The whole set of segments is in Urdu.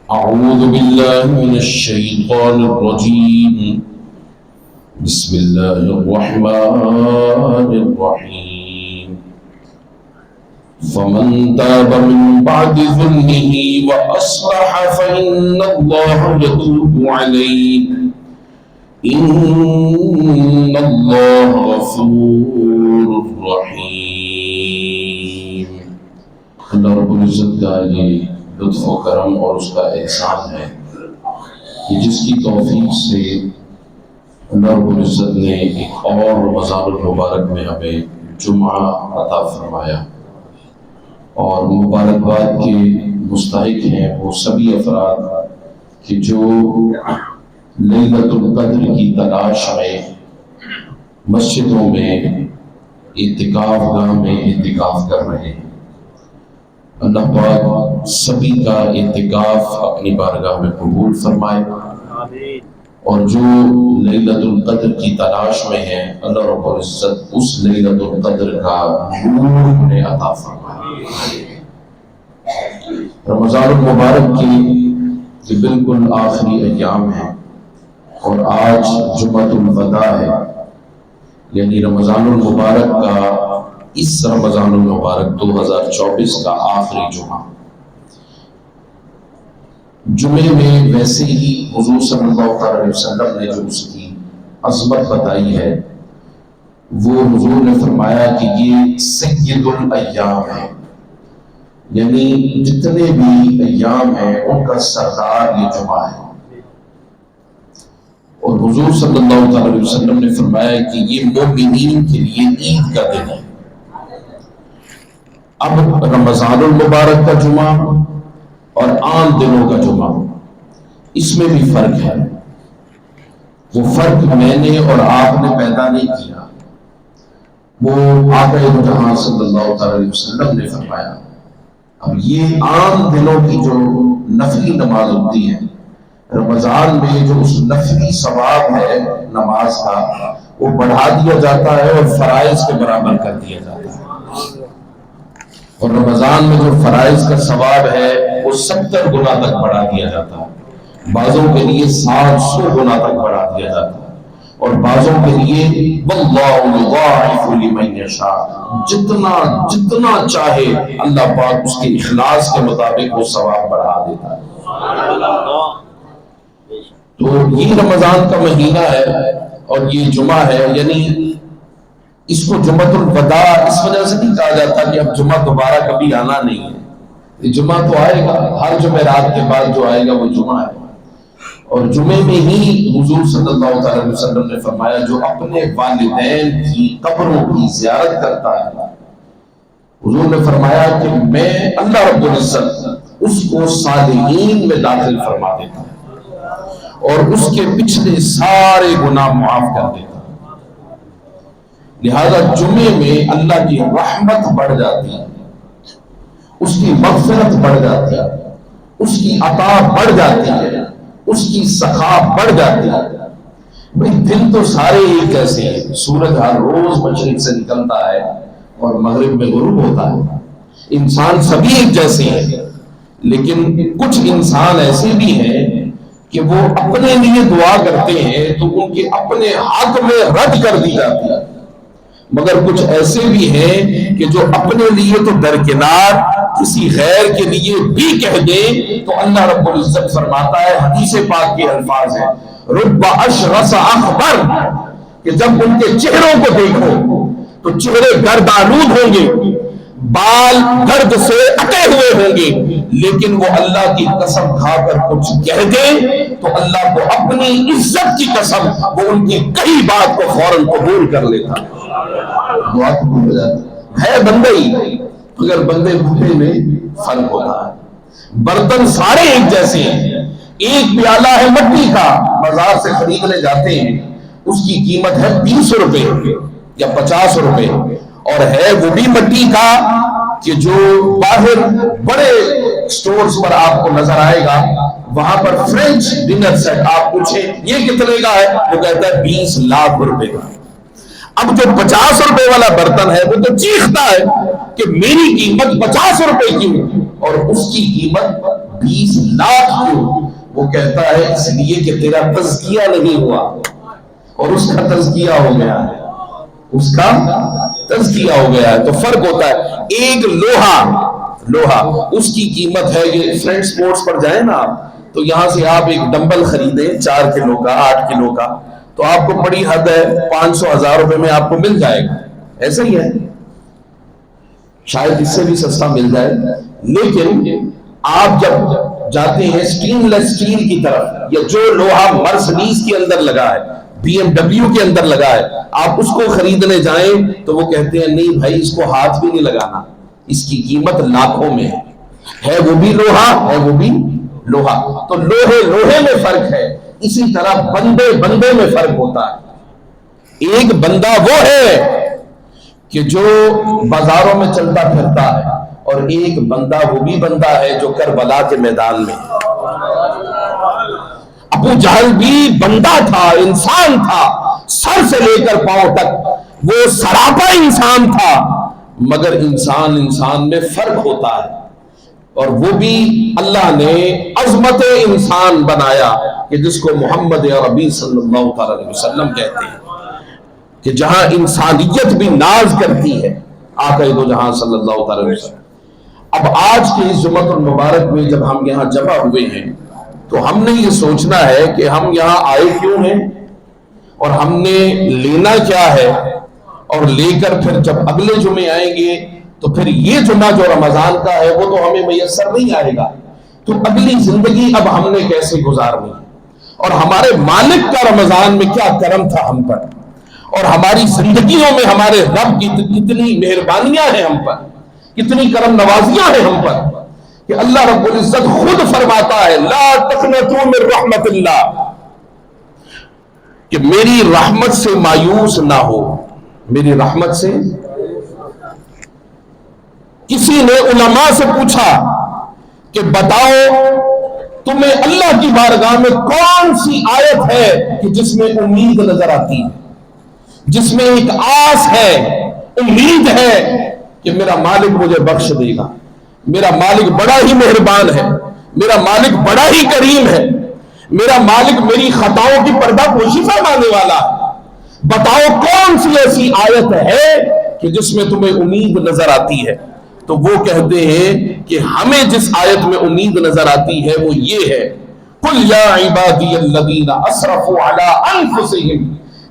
أعوذ بالله من الشيطان الرجيم. بسم الله الرحمن الرحيم. فمن تاب من بعد ظلمه وأصلح فإن الله يتوب عليه إن الله غفور رحيم. اللہ رب العزت کا یہ لطف و کرم اور اس کا احسان ہے کہ جس کی توفیق سے اللہ رب العزت نے ایک اور رمضان المبارک میں ہمیں جمعہ عطا فرمایا، اور مبارکباد کے مستحق ہیں وہ سبھی افراد کہ جو لیلۃ القدر کی تلاش میں مسجدوں میں اعتکاف گاہ میں اعتکاف کر رہے ہیں۔ اللہ پاک سبھی کا اعتکاف اپنی بارگاہ میں قبول فرمائے، اور جو لیلۃ القدر کی تلاش میں ہیں اللہ رب العزت اس لیلۃ القدر کا نور انہیں عطا فرمائے۔ رمضان المبارک کی یہ بالکل آخری ایام ہیں، اور آج جمعۃ الوداع ہے، یعنی رمضان المبارک کا اس رمضان المبارک 2024 کا آخری جمعہ۔ جمعے میں ویسے ہی حضور صلی اللہ علیہ وسلم نے جو اس کی عظمت بتائی ہے، وہ حضور نے فرمایا کہ یہ سید الایام ہے، یعنی جتنے بھی ایام ہیں ان کا سردار یہ جمعہ ہے۔ اور حضور صلی اللہ علیہ وسلم نے فرمایا کہ یہ مومنین کے لیے عید کا دن ہے۔ اب رمضان المبارک کا جمعہ اور عام دنوں کا جمعہ، اس میں بھی فرق ہے۔ وہ فرق میں نے اور آپ نے پیدا نہیں کیا، وہ آقا دو جہاں صلی اللہ علیہ وسلم نے فرمایا۔ اب یہ عام دنوں کی جو نفلی نماز ہوتی ہے، رمضان میں جو اس نفلی ثواب ہے نماز کا، وہ بڑھا دیا جاتا ہے اور فرائض کے برابر کر دیا جاتا ہے۔ اور رمضان میں جو فرائض کا ثواب ہے وہ 70 گنا تک بڑھا دیا جاتا ہے، بعضوں کے لیے 700 گنا تک بڑھا دیا جاتا ہے، اور بعضوں کے لیے واللہ یضاعف لمن یشاء، جتنا چاہے اللہ پاک اس کے اخلاص کے مطابق وہ ثواب بڑھا دیتا ہے۔ تو یہ رمضان کا مہینہ ہے اور یہ جمعہ ہے، یعنی اس کو جمعۃ الوداع اس وجہ سے نہیں کہا جاتا کہ اب جمعہ دوبارہ کبھی آنا نہیں ہے، یہ جمعہ تو آئے گا، ہر جمعرات کے بعد جو آئے گا وہ جمعہ ہے۔ اور جمعے میں ہی حضور صلی اللہ علیہ وسلم نے فرمایا جو اپنے والدین کی قبروں کی زیارت کرتا ہے، حضور نے فرمایا کہ میں اللہ رب العزت اس کو صالحین میں داخل فرما دیتا ہوں اور اس کے پچھلے سارے گناہ معاف کر دیتا ہوں۔ لہذا جمعے میں اللہ کی رحمت بڑھ جاتی ہے، اس کی مغفرت بڑھ جاتی ہے، اس کی عطا بڑھ جاتی ہے، اس کی سخا بڑھ جاتی ہے۔ بھئی دن تو سارے ہی کیسے ہیں، سورج ہر روز مشرق سے نکلتا ہے اور مغرب میں غروب ہوتا ہے، انسان سبھی ایک جیسے ہیں، لیکن کچھ انسان ایسے بھی ہیں کہ وہ اپنے لیے دعا کرتے ہیں تو ان کے اپنے حق میں رد کر دی جاتی ہے، مگر کچھ ایسے بھی ہیں کہ جو اپنے لیے تو درکنار کسی غیر کے لیے بھی کہہ دیں تو اللہ رب العزت فرماتا ہے، حدیث پاک کے الفاظ ہیں، رب اشرس اخبر، کہ جب ان کے چہروں کو دیکھو تو چہرے گردآلود ہوں گے، بال گرد سے اٹے ہوئے ہوں گے، لیکن وہ اللہ کی قسم کھا کر کچھ کہہ دیں تو اللہ کو اپنی عزت کی قسم وہ ان کی کئی بات کو فوراً قبول کر لیتا دعا قبول ہو جاتی ہے۔ بندے ہی اگر بندے بھوٹے میں فرق ہوتا ہے، برتن سارے ایک جیسے ہیں، ایک پیالہ ہے مٹی کا، بازار سے خریدنے جاتے ہیں، اس کی قیمت ہے 20 روپے یا 50 روپے، اور ہے وہ بھی مٹی کا کہ جو باہر بڑے سٹورز پر آپ کو نظر آئے گا، وہاں پر فرینچ ڈنر سیٹ آپ پوچھیں یہ کتنے کا ہے، وہ کہتا ہے 20 لاکھ روپے کا۔ اب جو 50 روپے والا برتن ہے وہ تو چیختا ہے کہ میری قیمت 50 روپے کیوں اور اس کی قیمت 20 لاکھ کیوں، وہ کہتا ہے اس لیے کہ تیرا تزکیہ نہیں ہوا اور اس کا تزکیہ ہو گیا ہے، اس کا تزکیہ ہو گیا ہے۔ تو فرق ہوتا ہے، ایک لوہا اس کی قیمت ہے، یہ فرینڈ سپورٹس پر جائیں نا آپ، تو یہاں سے آپ ایک ڈمبل خریدیں 4 کلو کا 8 کلو کا، تو آپ کو بڑی حد ہے 500-1000 روپے میں آپ کو مل جائے گا، ایسا ہی ہے، شاید اس سے بھی سستا مل جائے۔ لیکن آپ جب جاتے ہیں سٹین لیس سٹیل کی طرف، یا جو لوہا مرسڈیز کے اندر لگا ہے، بی ایم ڈبلیو کے اندر لگا ہے، آپ اس کو خریدنے جائیں تو وہ کہتے ہیں نہیں بھائی اس کو ہاتھ بھی نہیں لگانا، اس کی قیمت لاکھوں میں ہے وہ بھی لوہا۔ تو لوہے میں فرق ہے، اسی طرح بندے میں فرق ہوتا ہے۔ ایک بندہ وہ ہے کہ جو بازاروں میں چلتا پھرتا ہے، اور ایک بندہ وہ بھی بندہ ہے جو کربلا کے میدان میں۔ ابو جہل بھی بندہ تھا، انسان تھا، سر سے لے کر پاؤں تک وہ سراپا انسان تھا، مگر انسان میں فرق ہوتا ہے، اور وہ بھی اللہ نے عظمت انسان بنایا کہ جس کو محمد عربی صلی اللہ علیہ وسلم کہتے ہیں، کہ جہاں انسانیت بھی ناز کرتی ہے، آقا دو جہاں صلی اللہ علیہ وسلم۔ اب آج کے اس جمعۃ المبارک میں جب ہم یہاں جمع ہوئے ہیں تو ہم نے یہ سوچنا ہے کہ ہم یہاں آئے کیوں ہیں، اور ہم نے لینا کیا ہے، اور لے کر پھر جب اگلے جمعے آئیں گے تو پھر یہ جمعہ جو رمضان کا ہے وہ تو ہمیں میسر نہیں آئے گا، تو اگلی زندگی اب ہم نے کیسے گزارنی، اور ہمارے مالک کا رمضان میں کیا کرم تھا ہم پر، اور ہماری زندگیوں میں ہمارے رب کی کتنی مہربانیاں ہیں ہم پر، کتنی کرم نوازیاں ہیں ہم پر، کہ اللہ رب العزت خود فرماتا ہے لا تقنطوا من رحمت اللہ، کہ میری رحمت سے مایوس نہ ہو، میری رحمت سے۔ کسی نے علماء سے پوچھا کہ بتاؤ تمہیں اللہ کی بارگاہ میں کون سی آیت ہے کہ جس میں امید نظر آتی ہے، جس میں ایک آس ہے، امید ہے کہ میرا مالک مجھے بخش دے گا، میرا مالک بڑا ہی مہربان ہے، میرا مالک بڑا ہی کریم ہے، میرا مالک میری خطاؤں کی پردہ پوشی فرمانے والا ہے، بتاؤ کون سی ایسی آیت ہے کہ جس میں تمہیں امید نظر آتی ہے؟ تو وہ کہتے ہیں کہ ہمیں جس آیت میں امید نظر آتی ہے وہ یہ ہے، قُلْ يَا عِبَادِيَ الَّذِينَ أَسْرَفُوا عَلَىٰ أَنفُسِهِمْ،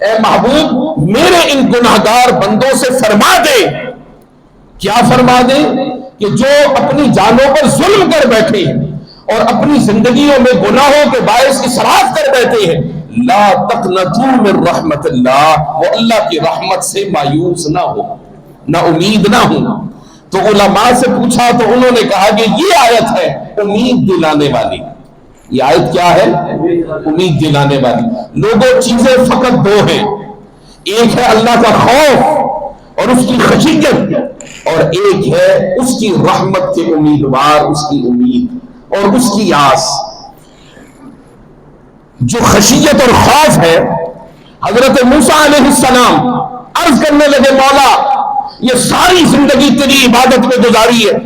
اے محبوب میرے ان گناہگار بندوں سے فرما دے، کیا فرما دے؟ کہ جو اپنی جانوں پر ظلم کر بیٹھے ہیں اور اپنی زندگیوں میں گناہوں کے باعث اسراف کر بیٹھے ہیں، لا تقنطوا من رحمت اللہ، وہ اللہ کی رحمت سے مایوس نہ ہو، نہ امید نہ ہو۔ تو علماء سے پوچھا تو انہوں نے کہا کہ یہ آیت ہے امید دلانے والی، یہ آیت کیا ہے؟ امید دلانے والی۔ لوگوں چیزیں فقط دو ہیں، ایک ہے اللہ کا خوف اور اس کی خشیت، اور ایک ہے اس کی رحمت کے امیدوار، اس کی امید اور اس کی آس۔ جو خشیت اور خوف ہے، حضرت موسیٰ علیہ السلام عرض کرنے لگے مولا یہ ساری زندگی تیری عبادت میں گزاری ہے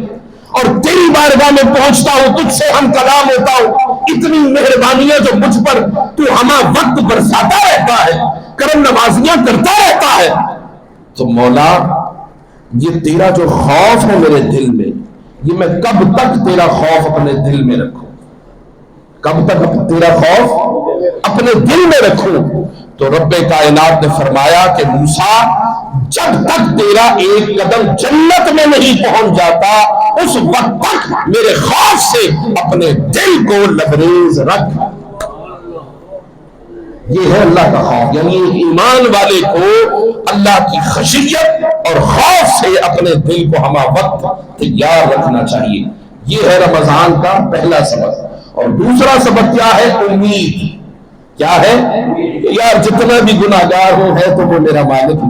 اور تیری بارگاہ میں پہنچتا ہوں، تجھ سے ہم کلام ہوتا ہوں، اتنی مہربانیاں جو مجھ پر تو ہمہ وقت برساتا رہتا ہے، کرم نوازیاں کرتا رہتا ہے، تو مولا یہ تیرا جو خوف ہے میرے دل میں، یہ میں کب تک تیرا خوف اپنے دل میں رکھوں، کب تک تیرا خوف اپنے دل میں رکھوں؟ تو رب کائنات نے فرمایا کہ موسیٰ جب تک تیرا ایک قدم جنت میں نہیں پہنچ جاتا اس وقت تک میرے خوف سے اپنے دل کو لبریز رکھ۔ یہ ہے اللہ کا خوف، یعنی ایمان والے کو اللہ کی خشیت اور خوف سے اپنے دل کو ہمہ وقت تیار رکھنا چاہیے۔ یہ ہے رمضان کا پہلا سبق۔ اور دوسرا سبق کیا ہے؟ امید۔ کیا ہے؟ یار جتنا بھی گناہگار ہو ہے تو وہ میرا مالک ہے،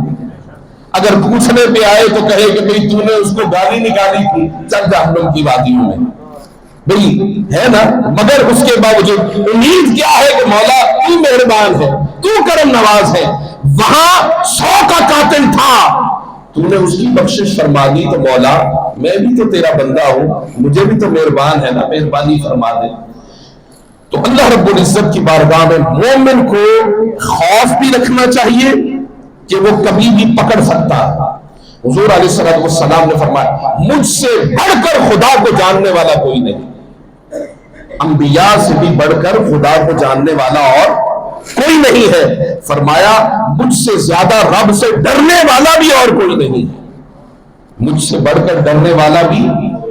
اگر پوچھنے پہ آئے تو کہے کہ بھئی تو نے اس کو گالی نکالی تھی چل جہنم کی وادیوں میں، بھئی ہے نا، مگر اس کے باوجود امید کیا ہے کہ مولا تو مہربان ہے، تو کرم نواز ہے، وہاں 100 کا قاتل تھا تو نے اس کی بخشش فرما دی، تو مولا میں بھی تو تیرا بندہ ہوں، مجھے بھی تو مہربان ہے نا، مہربانی فرما دے۔ تو اللہ رب العزت کی بارگاہ میں مومن کو خوف بھی رکھنا چاہیے کہ وہ کبھی بھی پکڑ سکتا ہے. حضور علیہ السلام نے فرمایا مجھ سے بڑھ کر خدا کو جاننے والا کوئی نہیں. انبیاء سے بھی بڑھ کر خدا کو جاننے والا اور کوئی نہیں ہے. فرمایا مجھ سے زیادہ رب سے ڈرنے والا بھی اور کوئی نہیں ہے. مجھ سے بڑھ کر ڈرنے والا بھی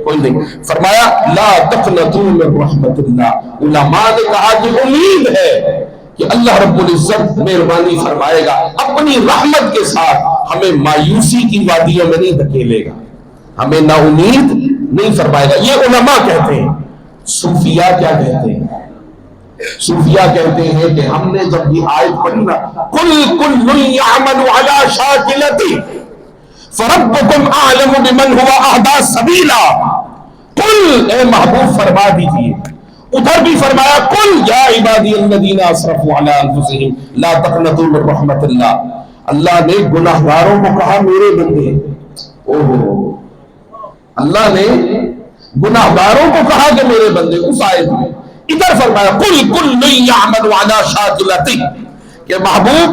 کوئی نہیں. فرمایا لا تقنطوا من رحمت اللہ. علماء نے کہا کہ امید ہے کہ اللہ رب العزت مہربانی فرمائے گا, اپنی رحمت کے ساتھ ہمیں مایوسی کی وادیوں میں نہیں دھکیلے گا, ہمیں نا امید نہیں فرمائے گا. یہ علماء کہتے ہیں. صوفیاء کیا کہتے ہیں؟ صوفیاء کہتے ہیں کہ ہم نے جب یہ آیت پڑھی نا کل یعمل علی شاکلتی فربکم اعلم بمن هو اهدی سبیلا. قل اے محبوب فرما دیجئے. ادھر بھی فرمایا قل یا عبادی الذین اسرفوا علی انفسهم لا تقنطوا من رحمت اللہ. اللہ نے گناہگاروں کو کہا میرے بندے. اللہ نے گناہگاروں کو کہا کہ میرے بندے. اس آیت میں ادھر فرمایا قل کل یعمل علی شاکلتی کہ محبوب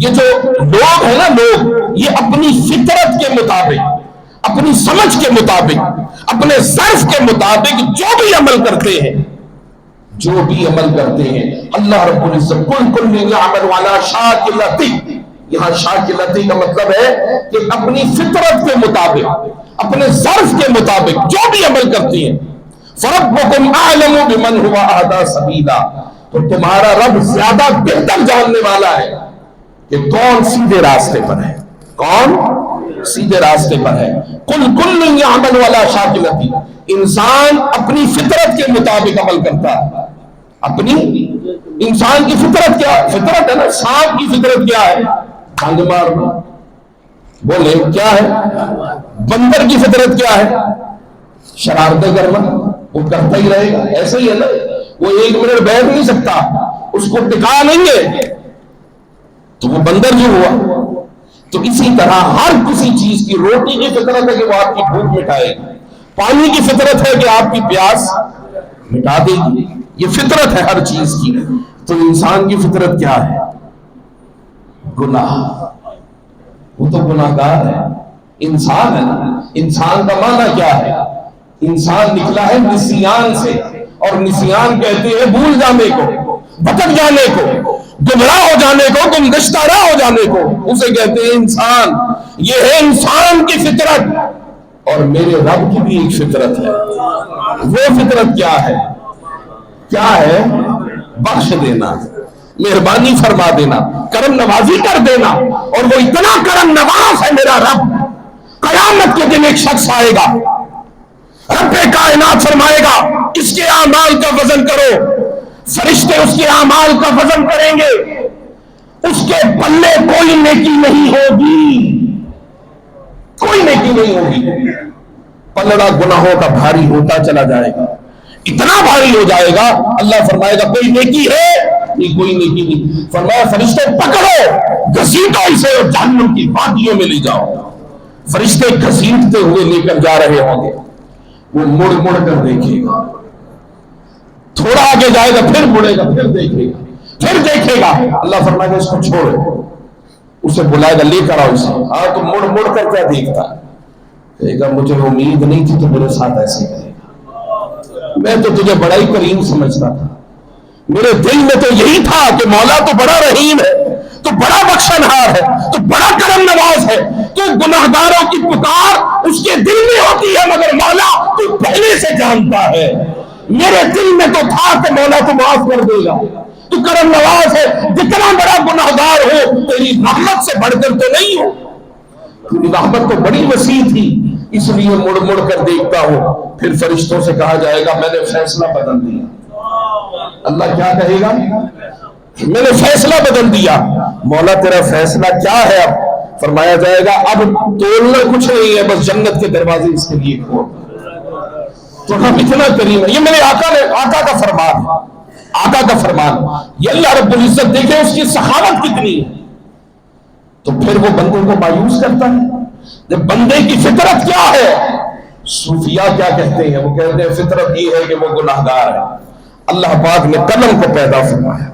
یہ جو لوگ ہیں نا, لوگ یہ اپنی فطرت کے مطابق, اپنی سمجھ کے مطابق, اپنے ظرف کے مطابق جو بھی عمل کرتے ہیں, جو بھی عمل کرتے ہیں, اللہ رب العزت کل یعمل علی شاکلتی. یہاں شاکلتی کا مطلب ہے کہ اپنی فطرت کے مطابق, اپنے ظرف کے مطابق جو بھی عمل کرتی ہیں. فربکم اعلم بمن هو اهدی سبیلا. تو تمہارا رب زیادہ بہتر جاننے والا ہے کہ کون سیدھے راستے پر ہے, کون سیدھے راستے پر ہے. کل یعمل علی شاکلتی. انسان اپنی فطرت کے مطابق عمل کرتا ہے. اپنی انسان کی فطرت کیا فطرت ہے نا, سانپ کی فطرت کیا ہے؟ ڈنگ مارنا. بولے کیا ہے؟ بندر کی فطرت کیا ہے؟ شرارتیں کرنا. وہ کرتا ہی رہے گا. ایسا ہی ہے نا, وہ ایک منٹ بیٹھ نہیں سکتا, اس کو ٹکا نہیں ہے تو وہ بندر جو ہوا. تو اسی طرح ہر کسی چیز کی, روٹی کی فطرت ہے کہ وہ آپ کی بھوک مٹائے گی, پانی کی فطرت ہے کہ آپ کی پیاس مٹا دے گی. یہ فطرت ہے ہر چیز کی. تو انسان کی فطرت کیا ہے؟ گناہ. وہ تو گناہگار ہے, انسان ہے نا. انسان کا معنی کیا ہے؟ انسان نکلا ہے نسیان سے, اور نسیان کہتے ہیں بھول جانے کو, بھٹک جانے کو, گمراہ ہو جانے کو, گمگشتہ راہ ہو جانے کو, اسے کہتے ہیں انسان. یہ ہے انسان کی فطرت. اور میرے رب کی بھی ایک فطرت ہے. وہ فطرت کیا ہے؟ کیا ہے؟ بخش دینا, مہربانی فرما دینا, کرم نوازی کر دینا. اور وہ اتنا کرم نواز ہے میرا رب, قیامت کے دن ایک شخص آئے گا, رب کائنات فرمائے گا اس کے اعمال کا وزن کرو. فرشتے اس کے اعمال کا وزن کریں گے, اس کے پلے کوئی نیکی نہیں ہوگی, کوئی نیکی نہیں ہوگی. پلڑا گناہوں کا بھاری ہوتا چلا جائے گا, اتنا بھاری ہو جائے گا. اللہ فرمائے گا کوئی نیکی ہے نہیں, کوئی نیکی نہیں. فرمایا فرشتے پکڑو, گھسیٹو اسے اور جہنم کی وادیوں میں لے جاؤ. فرشتے گھسیٹتے ہوئے لے کر جا رہے ہوں گے. وہ مڑ مڑ کر دیکھے گا, تھوڑا آگے جائے گا, پھر مڑے گا, پھر دیکھے گا, پھر دیکھے گا. اللہ فرمائے گا اس کو چھوڑو. اسے بلائے گا لے کر آؤ اسے. ہاں تو مڑ مڑ کر کیا دیکھتا ہے؟ کہے گا مجھے امید نہیں تھی تو میرے ساتھ ایسے کرے گا. میں تو تجھے بڑا ہی کریم سمجھتا تھا, میرے دل میں تو یہی تھا کہ مولا تو بڑا رحیم ہے, تو بڑا بخشنہار ہے, تو بڑا کرم نواز ہے. تو گناہگاروں کی پکار اس کے دل میں ہوتی ہے, مگر مولا تو پہلے سے جانتا ہے. میرے دل میں تو تھا کہ مولا تو معاف کر دے گا, تو کرم نواز ہے. جتنا بڑا گناہگار ہو تیری رحمت سے بڑھ کر تو نہیں ہو. تیری رحمت تو بڑی وسیع تھی, اس لیے مڑ مڑ کر دیکھتا ہوں. پھر فرشتوں سے کہا جائے گا میں نے فیصلہ بدل دیا. اللہ کیا کہے گا؟ میں نے فیصلہ بدل دیا. مولا تیرا فیصلہ کیا ہے؟ اب فرمایا جائے گا اب تولنا کچھ نہیں ہے, بس جنت کے دروازے اس کے لیے کھول. تو ہم اتنا کریم ہے. یہ میرے آقا کا فرمان ہے, آقا کا فرمان. یہ اللہ رب العزت دیکھے اس کی سخاوت کتنی ہے. تو پھر وہ بندوں کو مایوس کرتا ہے. جب بندے کی فطرت کیا ہے؟ صوفیاء کیا کہتے ہیں؟ وہ کہتے ہیں فطرت یہ ہے کہ وہ گناہگار ہے. اللہ پاک نے قلم کو پیدا فرمایا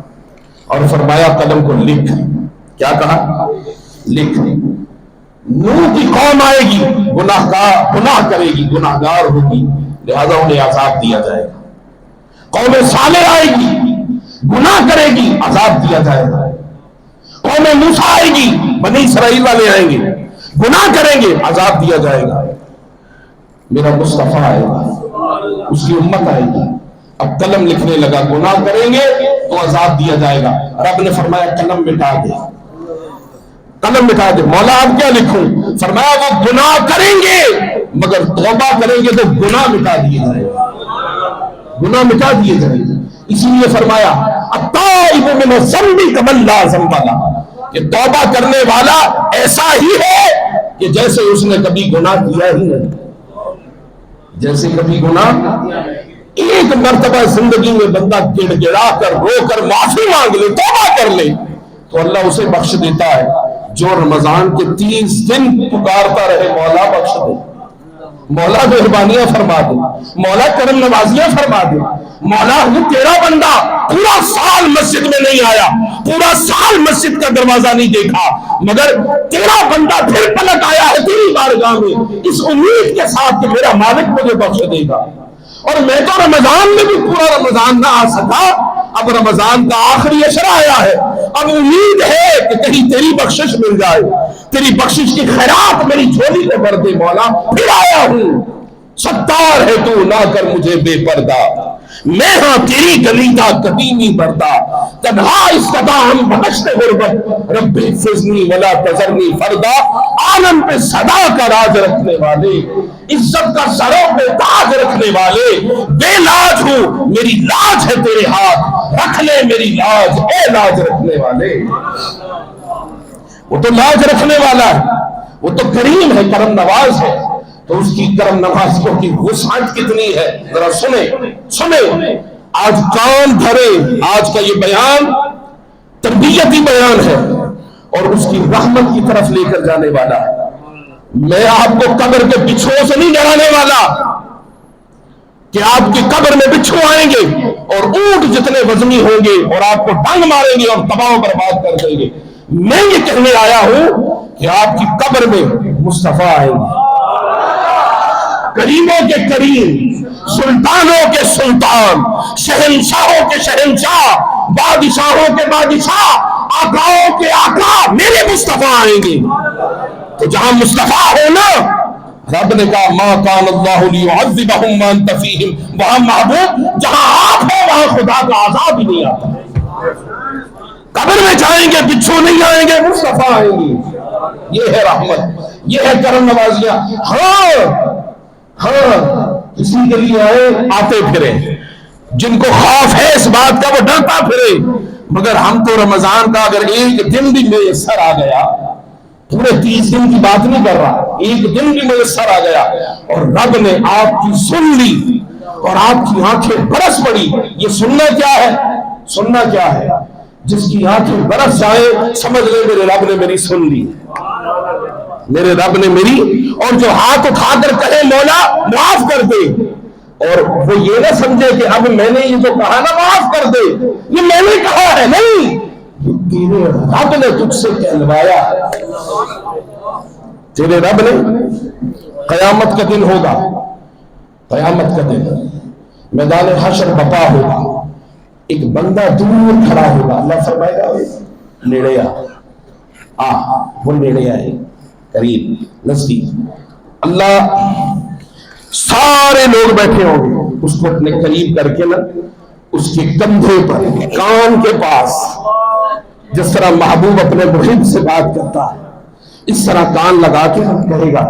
اور فرمایا قلم کو لکھ. کیا کہا؟ لکھ. نوح کی قوم آئے گی، گناہ کرے گی، گناہ گار ہوگی، لہذا انہیں عذاب دیا جائے گا. قوم صالح آئے گی، گناہ کرے گی، عذاب دیا جائے گا. قوم موسیٰ آئے گی، بنی اسرائیل والے آئیں گے، گناہ کریں گے، عذاب دیا جائے گا. میرا مصطفیٰ آئے گا، اس کی امت آئے گی. اب قلم لکھنے لگا، گناہ کریں گے تو عذاب دیا جائے گا. رب نے فرمایا قلم مٹا دے، قلم مٹا دے. مولا اب کیا لکھوں؟ فرمایا وہ گناہ کریں گے مگر توبہ کریں گے تو گناہ مٹا دیے جائے گا، گناہ مٹا دیے جائیں گے. اسی لیے فرمایا التائب من الذنب کمن لا ذنب لہ، کہ توبہ کرنے والا ایسا ہی ہے کہ جیسے اس نے کبھی گناہ کیا ہی نہیں. جیسے کبھی گناہ، ایک مرتبہ زندگی میں بندہ گڑ گڑا کر رو کر معافی مانگ لے، توبہ کر لے تو اللہ اسے بخش دیتا ہے. جو رمضان کے 30 دن پکارتا رہے مولا بخش دے، مولا مہربانیاں فرما دے، مولا کرم نوازیاں فرما دے. مولا یہ تیرا بندہ پورا سال مسجد میں نہیں آیا، پورا سال مسجد کا دروازہ نہیں دیکھا، مگر تیرا بندہ پھر پلٹ آیا ہے تیری بارگاہ میں اس امید کے ساتھ کہ میرا مالک مجھے بخش دے گا. اور میں تو رمضان میں بھی پورا رمضان نہ آ سکا، اب رمضان کا آخری عشرہ آیا ہے، اب امید ہے کہ کہیں تیری بخشش مل جائے، تیری بخشش کی خیرات میری جھولی کو بھر دے. مولا پھر آیا ہوں، ستار ہے تو نہ کر مجھے بے پردہ، میں ہاں تیری گلیدہ کبھی نہیں بھرتا. تنہا استدا ہم بہشت غربت، رب حفظنی ولا تذرنی فردا. عالم پہ صدا کا راج رکھنے والے، عزت کا سروں پہ تاج رکھنے والے، بے لاج ہوں میری لاج ہے تیرے ہاتھ، رکھ لے میری لاج اے لاج رکھنے والے. وہ تو لاج رکھنے والا ہے، وہ تو کریم ہے، کرم نواز ہے. تو اس کی کرم نوازیوں کی وسعت کتنی ہے ذرا سنیں. آج کام بھرے، آج کا یہ بیان تربیتی بیان ہے اور اس کی رحمت کی طرف لے کر جانے والا ہے. میں آپ کو قبر کے بچھوؤں سے نہیں ڈرانے والا کہ آپ کی قبر میں بچھو آئیں گے اور اونٹ جتنے وزنی ہوں گے اور آپ کو ڈنگ ماریں گے اور تباہ و برباد کر دیں گے. میں یہ کہنے آیا ہوں کہ آپ کی قبر میں مصطفیٰ آئیں گے، کریموں کے کریم، سلطانوں کے سلطان، شہنشاہوں کے شہنشاہ، بادشاہوں کے بادشاہ، آقاؤں کے آقا میرے مصطفیٰ آئیں گے. تو جہاں مصطفیٰ ہو نا، رب نے کہا ما کان اللہ لیعذبہم وانت فیہم، وہاں محبوب جہاں آپ ہو وہاں خدا کا عذاب ہی نہیں آتا. قبر میں جائیں گے بچھو نہیں آئیں گے، مصطفیٰ آئیں گے. یہ ہے رحمت، یہ ہے کرم نوازیاں. ہاں کسی کے لیے آئے آتے پھرے، جن کو خوف ہے اس بات کا وہ ڈرتا پھرے. مگر ہم تو رمضان کا اگر ایک دن بھی میسر آ گیا، پورے 30 دن کی بات نہیں کر رہا، ایک دن بھی میسر آ گیا اور رب نے آپ کی سن لی اور آپ کی آنکھیں برس پڑی. یہ سننا کیا ہے؟ سننا کیا ہے؟ جس کی آنکھیں برس جائے سمجھ لے میرے رب نے میری سن لی، میرے رب نے میری. اور جو ہاتھ اٹھا کر کہے مولا معاف کر دے، اور وہ یہ نہ سمجھے کہ اب میں نے یہ جو کہا نا معاف کر دے، یہ میں نے کہا ہے، نہیں، یہ تیرے رب نے تجھ سے کہلوایا. تیرے رب نے. قیامت کا دن ہوگا، قیامت کا دن، میدان حشر بپا ہوگا. ایک بندہ دور کھڑا ہوگا، اللہ فرمائے گا نیڑے آ، وہ نیڑے آئے، قریب، نزدیک. اللہ سارے لوگ بیٹھے ہوں گے، اس کو اپنے قریب کر کے نا اس کے کندھے پر، کان کے پاس، جس طرح محبوب اپنے محب سے بات کرتا ہے اس طرح کان لگا کے کہے گا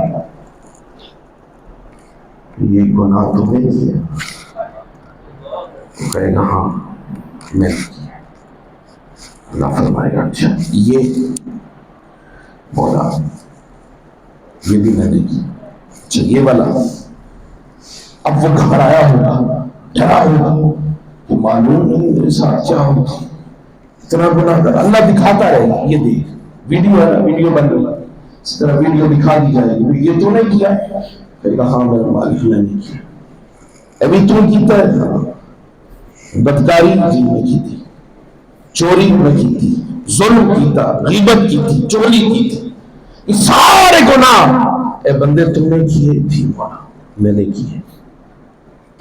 یہ گناہ تو نہیں کیا؟ کہے گا ہاں میں. اللہ فرمائے گا اچھا یہ مولا یہ بھی میں نے کی، اچھا یہ والا. اب وہ گھبرایا ہوگا، ڈرا ہوگا کہ معلوم نہیں میرے ساتھ کیا ہوگا، اتنا گناہ کر. اللہ دکھاتا رہے گا، یہ دیکھ ویڈیو ہے نا، ویڈیو بن رہی ہے، اس طرح ویڈیو دکھا دی جائے گی، یہ تو نہیں کیا؟ کہے گا ہاں میرے مالک نے نہیں کیا. ابھی تو کیتا ہے، بدکاری جی میں کی تھی، چوری میں کی تھی، ظلم کی تھا، غیبت کی تھی، چوری کی تھی، یہ سارے گناہ اے بندے تم نے کیے تھی، میں نے کیے.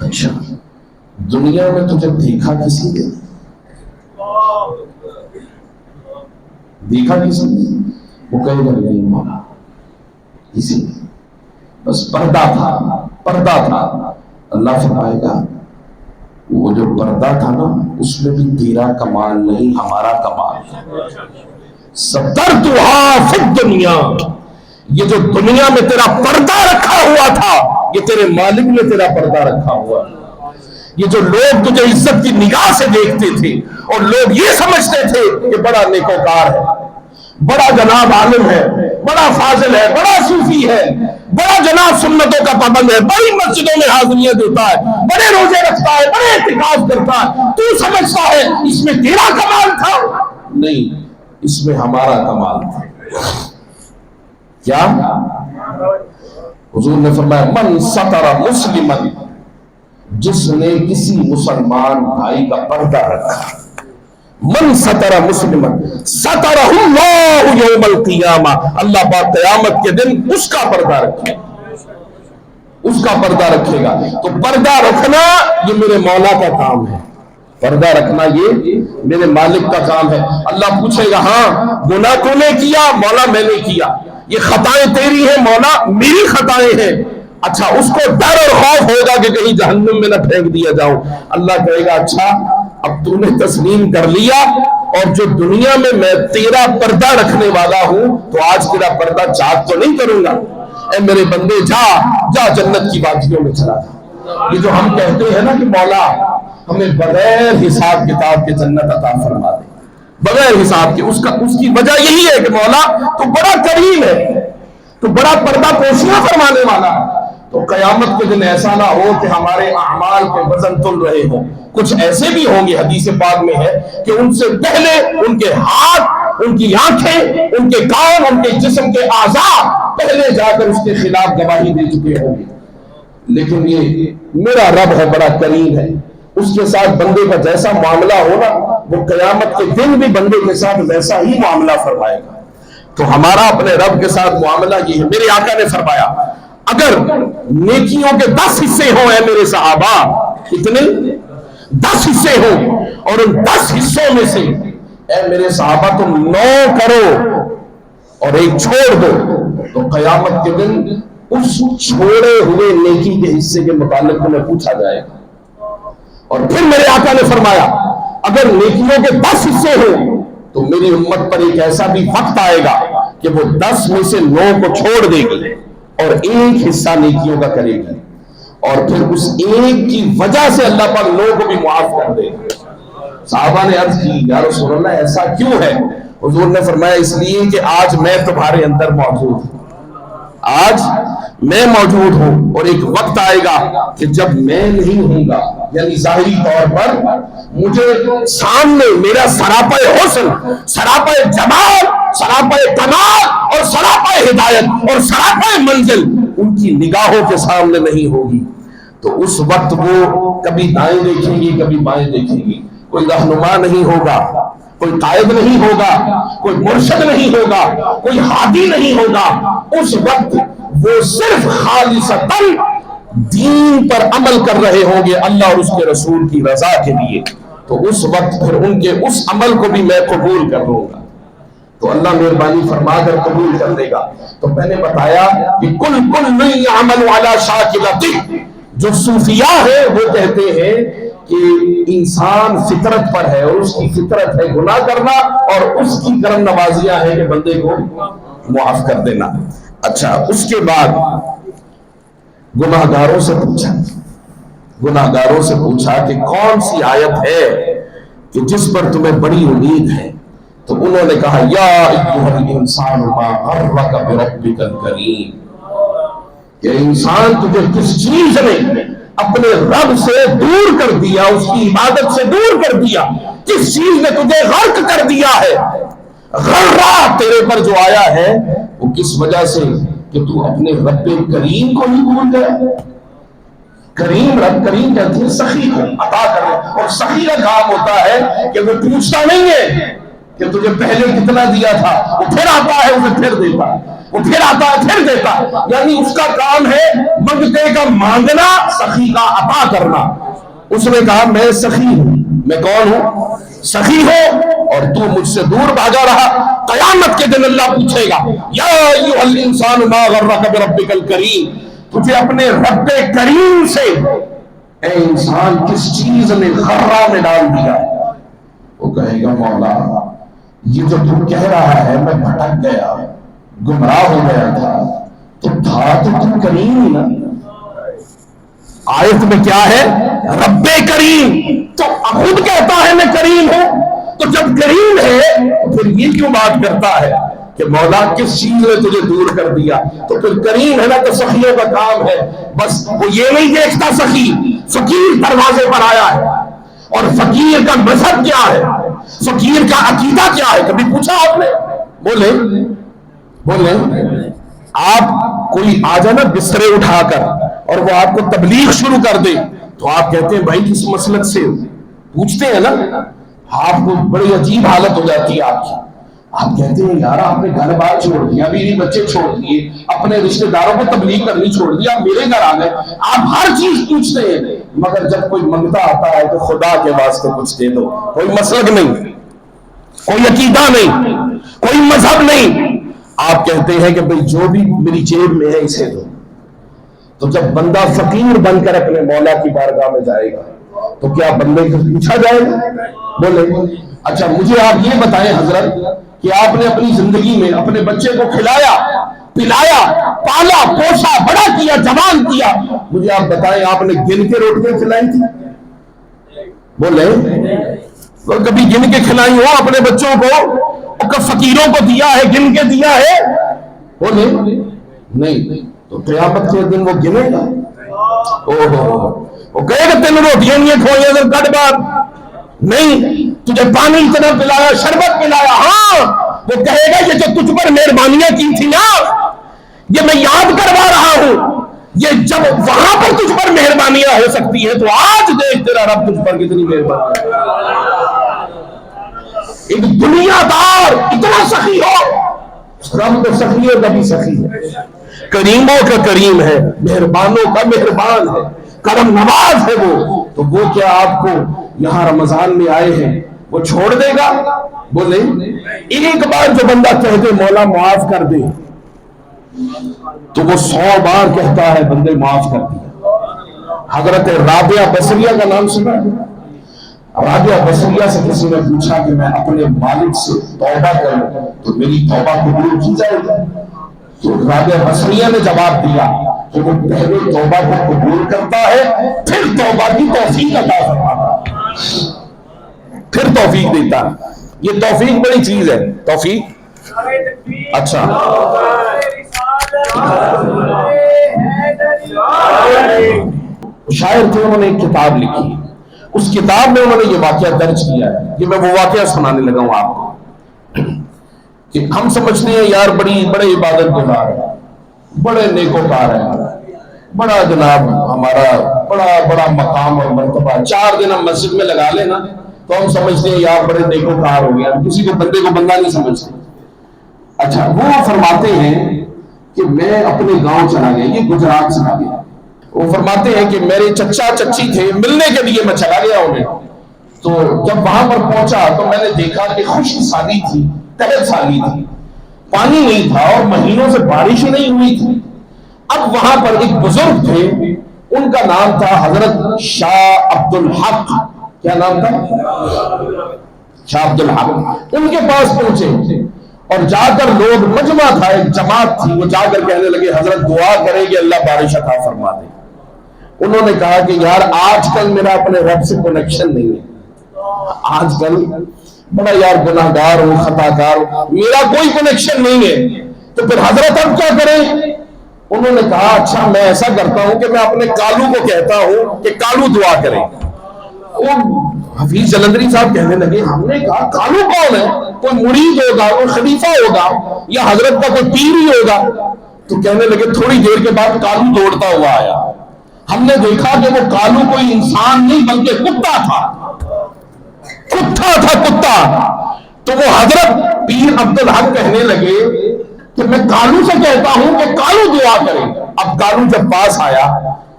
اچھا دنیا میں تجھے دیکھا کسی نے؟ دیکھا کسی نے؟ وہ کہے گا نہیں مولا کسی نے، بس پردہ تھا، پردہ تھا. اللہ فرمائے گا وہ جو پردہ تھا نا اس میں بھی تیرا کمال نہیں ہمارا کمال ہے. سترتھا فی الدنیا، یہ جو دنیا میں تیرا پردہ رکھا ہوا تھا یہ تیرے مالک نے تیرا پردہ رکھا ہوا. یہ جو لوگ تجھے عزت کی نگاہ سے دیکھتے تھے اور لوگ یہ سمجھتے تھے کہ بڑا نیکوکار ہے، بڑا جناب عالم ہے، بڑا فاضل ہے، بڑا صوفی ہے، بڑا جناب سنتوں کا پابند ہے، بڑی مسجدوں میں حاضریاں دیتا ہے، بڑے روزے رکھتا ہے، بڑے اعتکاف کرتا ہے، تو سمجھتا ہے اس میں تیرا کمال تھا؟ نہیں، اس میں ہمارا کمال تھا. کیا حضور نے فرمایا من ستر مسلما، جس نے کسی مسلمان بھائی کا پردہ رکھا، من ستر مسلما سترہ اللہ یوم القیامہ، اللہ پاک قیامت کے دن اس کا پردہ رکھے، اس کا پردہ رکھے گا. تو پردہ رکھنا یہ میرے مولا کا کام ہے، پردہ رکھنا یہ میرے مالک کا کام ہے. اللہ پوچھے گا ہاں گناہ تو نے کیا؟ مولا میں نے کیا. یہ خطائیں تیری ہیں؟ مولا میری خطائیں ہیں. اچھا اس کو ڈر اور خوف ہوگا کہ کہیں جہنم میں نہ پھینک دیا جاؤں. اللہ کہے گا اچھا اب تو نے تسلیم کر لیا اور جو دنیا میں تیرا پردہ رکھنے والا ہوں تو آج تیرا پردہ چاک تو نہیں کروں گا. اے میرے بندے جا جا جنت کی وادیوں میں چلا جا. یہ جو ہم کہتے ہیں نا کہ مولا ہمیں بغیر حساب کتاب کے جنت عطا فرما دے، بغیر حساب کے، اس کی وجہ یہی ہے کہ مولا تو بڑا کریم ہے، تو بڑا پردہ پوشیاں فرمانے والا ہے. تو قیامت کے دن ایسا نہ ہو کہ ہمارے اعمال کے وزن تل رہے ہوں. کچھ ایسے بھی ہوں گے، حدیث پاک میں ہے کہ ان سے پہلے ان کے ہاتھ، ان کی آنکھیں، ان کے کان، ان کے جسم کے اعضاء پہلے جا کر اس کے خلاف گواہی دے چکے ہوں گے. لیکن یہ میرا رب ہے، بڑا کریم ہے، اس کے ساتھ بندے کا جیسا معاملہ ہونا وہ قیامت کے دن بھی بندے کے ساتھ ویسا ہی معاملہ فرمائے گا. تو ہمارا اپنے رب کے ساتھ معاملہ یہ ہے. میرے آقا نے فرمایا اگر نیکیوں کے 10 حصے ہوں اے میرے صحابہ، کتنے؟ 10 حصے ہوں، اور ان 10 حصوں میں سے اے میرے صحابہ تم 9 کرو اور ایک چھوڑ دو، تو قیامت کے دن اس چھوڑے ہوئے نیکی کے حصے کے متعلق تمہیں پوچھا جائے گا. اور پھر میرے آقا نے فرمایا اگر نیکیوں کے 10 حصے ہوں تو میری امت پر ایک ایسا بھی وقت آئے گا کہ وہ 10 میں سے 9 کو چھوڑ دے گی اور ایک حصہ نیکیوں کا کرے گی، اور پھر اس ایک کی وجہ سے اللہ پاک 9 کو بھی معاف کر دے گا. صحابہ نے عرض کی یا رسول اللہ ایسا کیوں ہے؟ حضور نے فرمایا اس لیے کہ آج میں تمہارے اندر موجود ہوں، آج میں موجود ہوں، اور ایک وقت آئے گا کہ جب میں نہیں ہوں گا، یعنی ظاہری طور پر مجھے سامنے میرا سراپا حسن، سراپا جمال، سراپا کمال اور سراپا ہدایت اور سراپا منزل ان کی نگاہوں کے سامنے نہیں ہوگی. تو اس وقت وہ کبھی دائیں دیکھیں گی کبھی بائیں دیکھیں گی، کوئی رہنما نہیں ہوگا، کوئی قائد نہیں ہوگا، کوئی مرشد نہیں ہوگا، کوئی ہادی نہیں ہوگا. اس وقت وہ صرف خالصتاً دین پر عمل کر رہے ہوں گے اللہ اور اس کے رسول کی رضا کے لیے. تو اس وقت پھر ان کے اس عمل کو بھی میں قبول کر لوں گا، تو اللہ مہربانی فرما کر قبول کر لے گا. تو میں نے بتایا کہ کل یعمل علی شاکلتہ، جو صوفیاء ہے وہ کہتے ہیں کہ انسان فطرت پر ہے اور اس کی فطرت ہے گناہ کرنا، اور اس کی کرم نوازیاں ہے کہ بندے کو معاف کر دینا. اچھا اس کے بعد گناہگاروں سے پوچھا کہ کون سی آیت ہے کہ جس پر تمہیں بڑی امید ہے؟ تو انہوں نے کہا یا ایھا الانسان ما غرک بربک الکریم، کہ انسان تجھے کس چیز نے اپنے رب سے دور کر دیا، اس کی عبادت سے دور کر دیا، کس چیز نے تجھے غرق کر دیا ہے؟ غرہ تیرے پر جو آیا ہے وہ کس وجہ سے کہ تو اپنے رب کریم کو نہیں بھول گیا. کریم رب، کریم کہتے ہیں سخی کو عطا کرے، اور سخی کا کام ہوتا ہے کہ وہ پوچھتا نہیں ہے کہ تجھے پہلے کتنا دیا تھا، وہ پھر آتا ہے اسے پھر دیتا، وہ پھر آتا ہے پھر دیتا، یعنی اس کا کام ہے منگتے کا مانگنا، سخی کا عطا کرنا۔ اس نے کہا میں سخی ہوں، میں کون ہوں؟ سخی ہو، اور تو مجھ سے دور بھاگا رہا، قیامت کے دن اللہ پوچھے گا یا ایھا الانسان ما غرک بربک الکریم، تجھے اپنے رب کریم سے اے انسان کس چیز نے غرہ میں ڈال دیا؟ وہ کہے گا مولا یہ جو تم کہہ رہا ہے میں بھٹک گیا، گمراہ ہو گیا تھا، تو تم کریم ہی نا۔ آیت میں کیا ہے؟ رب کریم، تو خود کہتا ہے میں کریم ہوں، تو جب کریم ہے پھر یہ کیوں بات کرتا ہے کہ مولا کس چیز نے تجھے دور کر دیا؟ تو پھر کریم ہے نا، تو سخیوں کا کام ہے، بس وہ یہ نہیں دیکھتا سخی فقیر دروازے پر آیا ہے، اور فقیر کا مذہب کیا ہے، فقیر کا عقیدہ کیا ہے، کبھی پوچھا آپ نے؟ بولے آپ کوئی آ جائے نا بسترے اٹھا کر اور وہ آپ کو تبلیغ شروع کر دے، تو آپ کہتے ہیں بھائی کس مسلک سے؟ پوچھتے ہیں نا، آپ کو بڑی عجیب حالت ہو جاتی ہے آپ کی، آپ کہتے ہیں یار آپ نے گھر بار چھوڑ دیا، بیوی بچے چھوڑ دیے، اپنے رشتہ داروں کو تبلیغ کرنی چھوڑ دیا، آپ میرے گھر آ گئے، آپ ہر چیز پوچھتے ہیں، مگر جب کوئی منگتا آتا ہے تو خدا کے واسطے کچھ دے دو، کوئی مسلک نہیں، کوئی عقیدہ نہیں، کوئی مذہب نہیں، آپ کہتے ہیں کہ بھئی جو بھی میری جیب میں ہے اسے دو۔ تو جب بندہ فقیر بن کر اپنے مولا کی بارگاہ میں جائے گا تو کیا بندے کو پوچھا جائے گا؟ بولے اچھا مجھے آپ یہ بتائیں حضرت کہ آپ نے اپنی زندگی میں اپنے بچے کو کھلایا پلایا پالا پوسا بڑا کیا جوان کیا، مجھے آپ بتائیں آپ نے گن کے روٹیاں کھلائی تھی؟ بولے کبھی گن کے کھلائی ہو اپنے بچوں کو؟ فقیروں کو دیا ہے، گن کے دیا ہے؟ بولے نہیں، تو قیامت کے دن وہ گنے گا، وہ کہے گا تین روٹیاں نہیں کھوئی ادھر کٹ بات نہیں، تجھے پانی اتنا پلایا شربت پلایا، ہاں وہ کہے گا یہ جو تجھ پر مہربانیاں کی تھی نا یہ میں یاد کروا رہا ہوں، یہ جب وہاں پر تجھ پر مہربانیاں ہو سکتی ہیں تو آج دیکھ تیرا رب تجھ پر کتنی مہربان ہے۔ ایک دنیا دار اتنا سخی ہو، رب تو سخی ہے کبھی سخی ہے، کریموں کا کریم ہے، مہربانوں کا مہربان ہے، کرم نواز ہے تو وہ کیا آپ کو یہاں رمضان میں آئے ہیں وہ چھوڑ دے گا؟ بولے ایک بار جو بندہ کہہ دے مولا معاف کر دے تو وہ 100 بار کہتا ہے بندے معاف کر دیا۔ حضرت رابعہ بصریہ کا نام سنا ہے؟ رابعہ بصریہ سے کسی نے پوچھا کہ میں اپنے مالک سے توبہ کروں تو میری توبہ قبول کی جائے گی؟ تو رابعہ بصریہ نے جواب دیا کہ وہ پہلے توبہ کو قبول کرتا ہے پھر توبہ کی توفیق عطا فرماتا ہے، پھر توفیق دیتا ہے۔ یہ توفیق بڑی چیز ہے، توفیق اچھا شاعر تھے، انہوں نے ایک کتاب لکھی، اس کتاب میں انہوں نے یہ واقعہ درج کیا ہے، یہ میں وہ واقعہ سنانے لگا ہوں آپ کو کہ ہم سمجھتے ہیں یار بڑے عبادت گزار ہے، بڑے نیکوکار ہے، بڑا جناب ہمارا بڑا مقام اور مرتبہ، 4 دن ہم مسجد میں لگا لیں نا تو ہم سمجھتے ہیں یار بڑے نیکوکار ہو گیا، کسی کو بندے کو بندہ نہیں سمجھتے۔ اچھا وہ فرماتے ہیں کہ میں اپنے گاؤں چلا گیا، یہ گجرات چلا گیا، وہ فرماتے ہیں کہ میرے چچا چچی تھے، ملنے کے لیے میں چلا گیا انہیں، تو جب وہاں پر پہنچا تو میں نے دیکھا کہ خشک سالی تھی، تلخ سالی تھی، پانی نہیں تھا اور مہینوں سے بارش ہی نہیں ہوئی تھی۔ اب وہاں پر ایک بزرگ تھے، ان کا نام تھا حضرت شاہ عبد الحق، کیا نام تھا؟ شاہ عبد الحق۔ ان کے پاس پہنچے اور جا کر لوگ، مجمع تھا، ایک جماعت تھی، وہ جا کر کہنے لگے حضرت دعا کریں کہ اللہ بارش عطا فرما دے۔ انہوں نے کہا کہ یار آج کل میرا اپنے رب سے کنیکشن نہیں ہے، آج کل بڑا یار گناہگار ہوں، خطا کار ہوں، میرا کوئی کنیکشن نہیں ہے، تو پھر حضرت اب کیا کریں؟ انہوں نے کہا اچھا میں ایسا کرتا ہوں کہ میں اپنے کالو کو کہتا ہوں کہ کالو دعا کرے۔ حفیظ جلندری صاحب کہنے لگے ہم نے کہا کالو کون ہے؟ کوئی مرید ہوگا، کوئی خلیفہ ہوگا، یا حضرت کا کوئی پیر ہی ہوگا؟ تو کہنے لگے تھوڑی دیر کے بعد کالو دوڑتا ہوا آیا، ہم نے دیکھا کہ وہ کالو کوئی انسان نہیں بلکہ کتا تھا، کتا۔ تو وہ حضرت پیر عبدالحق کہنے لگے کہ میں کالو سے کہتا ہوں کہ کالو دعا کرے۔ اب کالو جب پاس آیا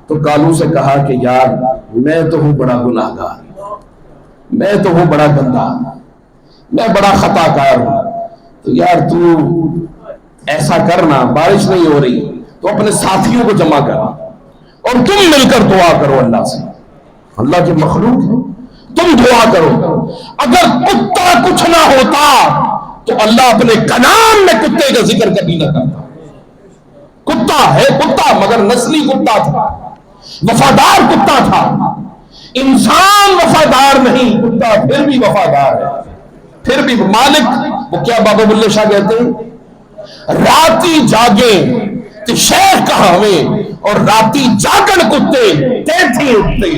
تو کالو سے کہا کہ یار میں تو ہوں بڑا گناہگار، میں تو ہوں بڑا گندا، میں بڑا خطا کار ہوں، تو یار تو ایسا کرنا، بارش نہیں ہو رہی تو اپنے ساتھیوں کو جمع کرنا اور تم مل کر دعا کرو اللہ سے، اللہ کی مخلوق ہے، تم دعا کرو۔ اگر کتا کچھ نہ ہوتا تو اللہ اپنے کلام میں کتے کا ذکر کبھی نہ کرتا۔ کتا ہے کتا، مگر نسلی کتا تھا، وفادار کتا تھا۔ انسان وفادار نہیں، کتا پھر بھی وفادار ہے، پھر بھی مالک۔ وہ کیا بابا بلے شاہ کہتے ہیں، راتی جاگیں تے شیخ کہاویں اور راتی جاگن کتے تیتھی اٹھتے،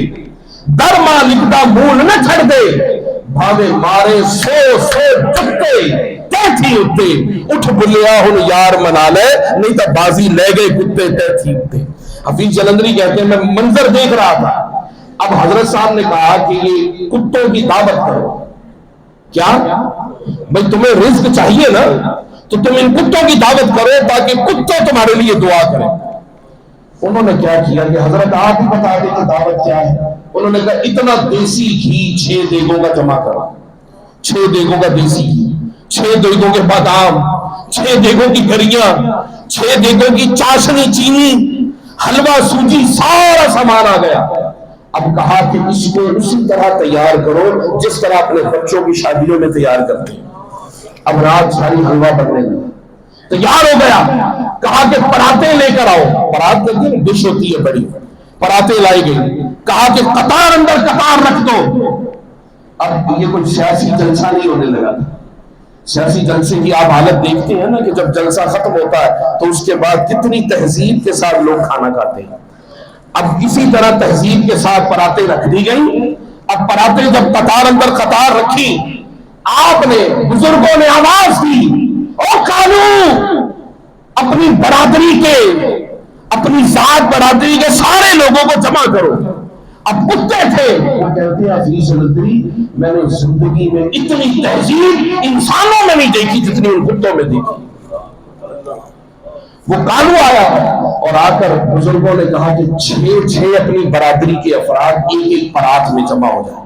در مالک دا مول نہ چھڑ دے، بھاوے مارے سو چکتے تیتھی اٹھتے۔ اٹھ بلیا ہن یار منا لے، نہیں تو بازی لے گئے کتے تیتھی اٹھتے۔ حفیظ جلندری کہتے ہیں میں منظر دیکھ رہا تھا، اب حضرت صاحب نے کہا کہ یہ کتوں کی دعوت کرو۔ کیا بھئی تمہیں رزق چاہیے نا، تو تم ان کتوں کی دعوت کرو تاکہ کتے تمہارے لیے دعا کریں۔ انہوں نے کیا کیا کہ حضرت آپ ہی بتا دیں کہ دعوت کیا ہے۔ انہوں نے کہا اتنا دیسی گھی 6 دیگوں کا جمع کرو، 6 دیگوں کا دیسی گھی، 6 دیگوں کے بادام، 6 دیگوں کی گریاں، 6 دیگوں کی چاشنی چینی، حلوہ سوجی، سارا سامان آ گیا۔ اب کہا کہ اس کو اسی طرح تیار کرو جس طرح اپنے بچوں کی شادیوں میں تیار کرتے ہیں۔ اب رات ساری حلوہ بننے لگا، تیار ہو گیا۔ کہا کہ پراتیں لے کر آؤ، پرات دیکھیں ڈش ہوتی ہے بڑی، پراتیں لائی گئی۔ کہا کہ قطار اندر قطار رکھ دو۔ اب یہ کوئی سیاسی جلسہ نہیں ہونے لگا تھا۔ سیاسی جلسے کی آپ حالت دیکھتے ہیں نا کہ جب جلسہ ختم ہوتا ہے تو اس کے بعد کتنی تہذیب کے ساتھ لوگ کھانا کھاتے ہیں۔ اب اسی طرح تہذیب کے ساتھ پراتیں رکھ دی گئی۔ اب پراتیں جب قطار اندر قطار رکھی، آپ نے بزرگوں نے آواز دی، او کالو اپنی برادری کے، اپنی ذات برادری کے سارے لوگوں کو جمع کرو۔ اب کتے تھے، وہ کہتے ہیں حفیظ جلندری میں نے زندگی میں اتنی تہذیب انسانوں میں نہیں دیکھی جتنی ان کتوں میں دیکھی۔ وہ کالو آیا اور آ کر بزرگوں نے کہا کہ 6 اپنی برادری کے افراد ایک پرات میں جمع ہو جائے۔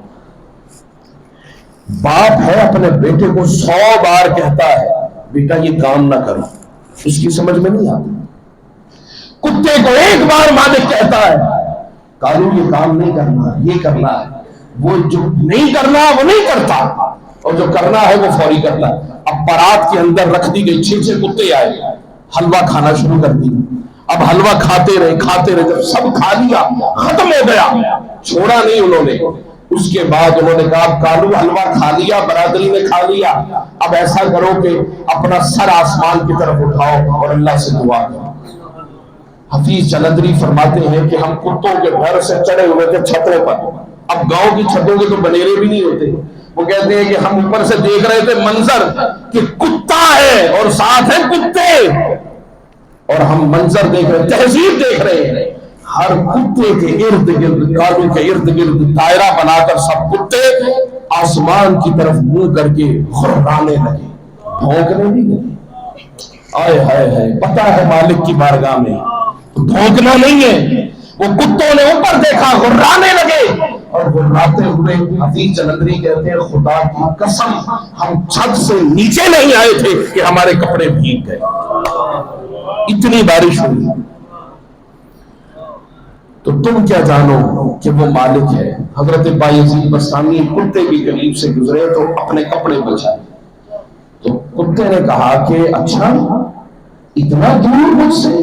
باپ ہے اپنے بیٹے کو 100 بار کہتا ہے بیٹا یہ کام نہ کرو، اس کی سمجھ میں نہیں آتی۔ کتے کو ایک بار مالک کہتا ہے کالو یہ کام نہیں کرنا، یہ کرنا ہے، وہ جو نہیں کرنا وہ نہیں کرتا اور جو کرنا ہے وہ فوری کرتا ہے۔ اب پرات کے اندر رکھ دی گئی، 6 کتے آئے، حلوہ کھانا شروع کر دی۔ اب حلوہ کھاتے رہے، جب سب کھا لیا ختم ہو گیا، چھوڑا نہیں انہوں نے۔ اس کے بعد انہوں نے کہا کالو حلوہ کھا لیا، برادری نے کھا لیا، اب ایسا کرو کہ اپنا سر آسمان کی طرف اٹھاؤ اور اللہ سے دعا کرو۔ حفیظ جلندری فرماتے ہیں کہ ہم کتوں کے گھر سے چڑھے ہوئے تھے چھتوں پر۔ اب گاؤں کی چھتوں کے تو بنیرے بھی نہیں ہوتے۔ وہ کہتے ہیں کہ ہم اوپر سے دیکھ رہے تھے منظر کہ کتا ہے اور ساتھ ہے کتے، اور ہم منظر دیکھ رہے، تہذیب دیکھ رہے ہیں۔ ہر کتے کے ارد گرد، کالو کے ارد گرد دائرہ بنا کر سب کتے آسمان کی طرف منہ کر کے خرانے لگے، بھونکنے نہیں لگے۔ آئے ہائے ہائے، پتہ ہے مالک کی بارگاہ میں بھونکنا نہیں ہے۔ وہ کتوں نے اوپر دیکھا، غرانے لگے، اور غراتے ہوئے حفیظ جلندری کہتے ہیں خدا کی قسم ہم چھت سے نیچے نہیں آئے تھے کہ ہمارے کپڑے بھیگ گئے، اتنی بارش ہوئی۔ تو تم کیا جانو کہ وہ مالک ہے۔ حضرت بایزید بستامی کتے کی قریب سے گزرے تو اپنے کپڑے بچائے، تو کتے نے کہا کہ اچھا اتنا دور مجھ سے،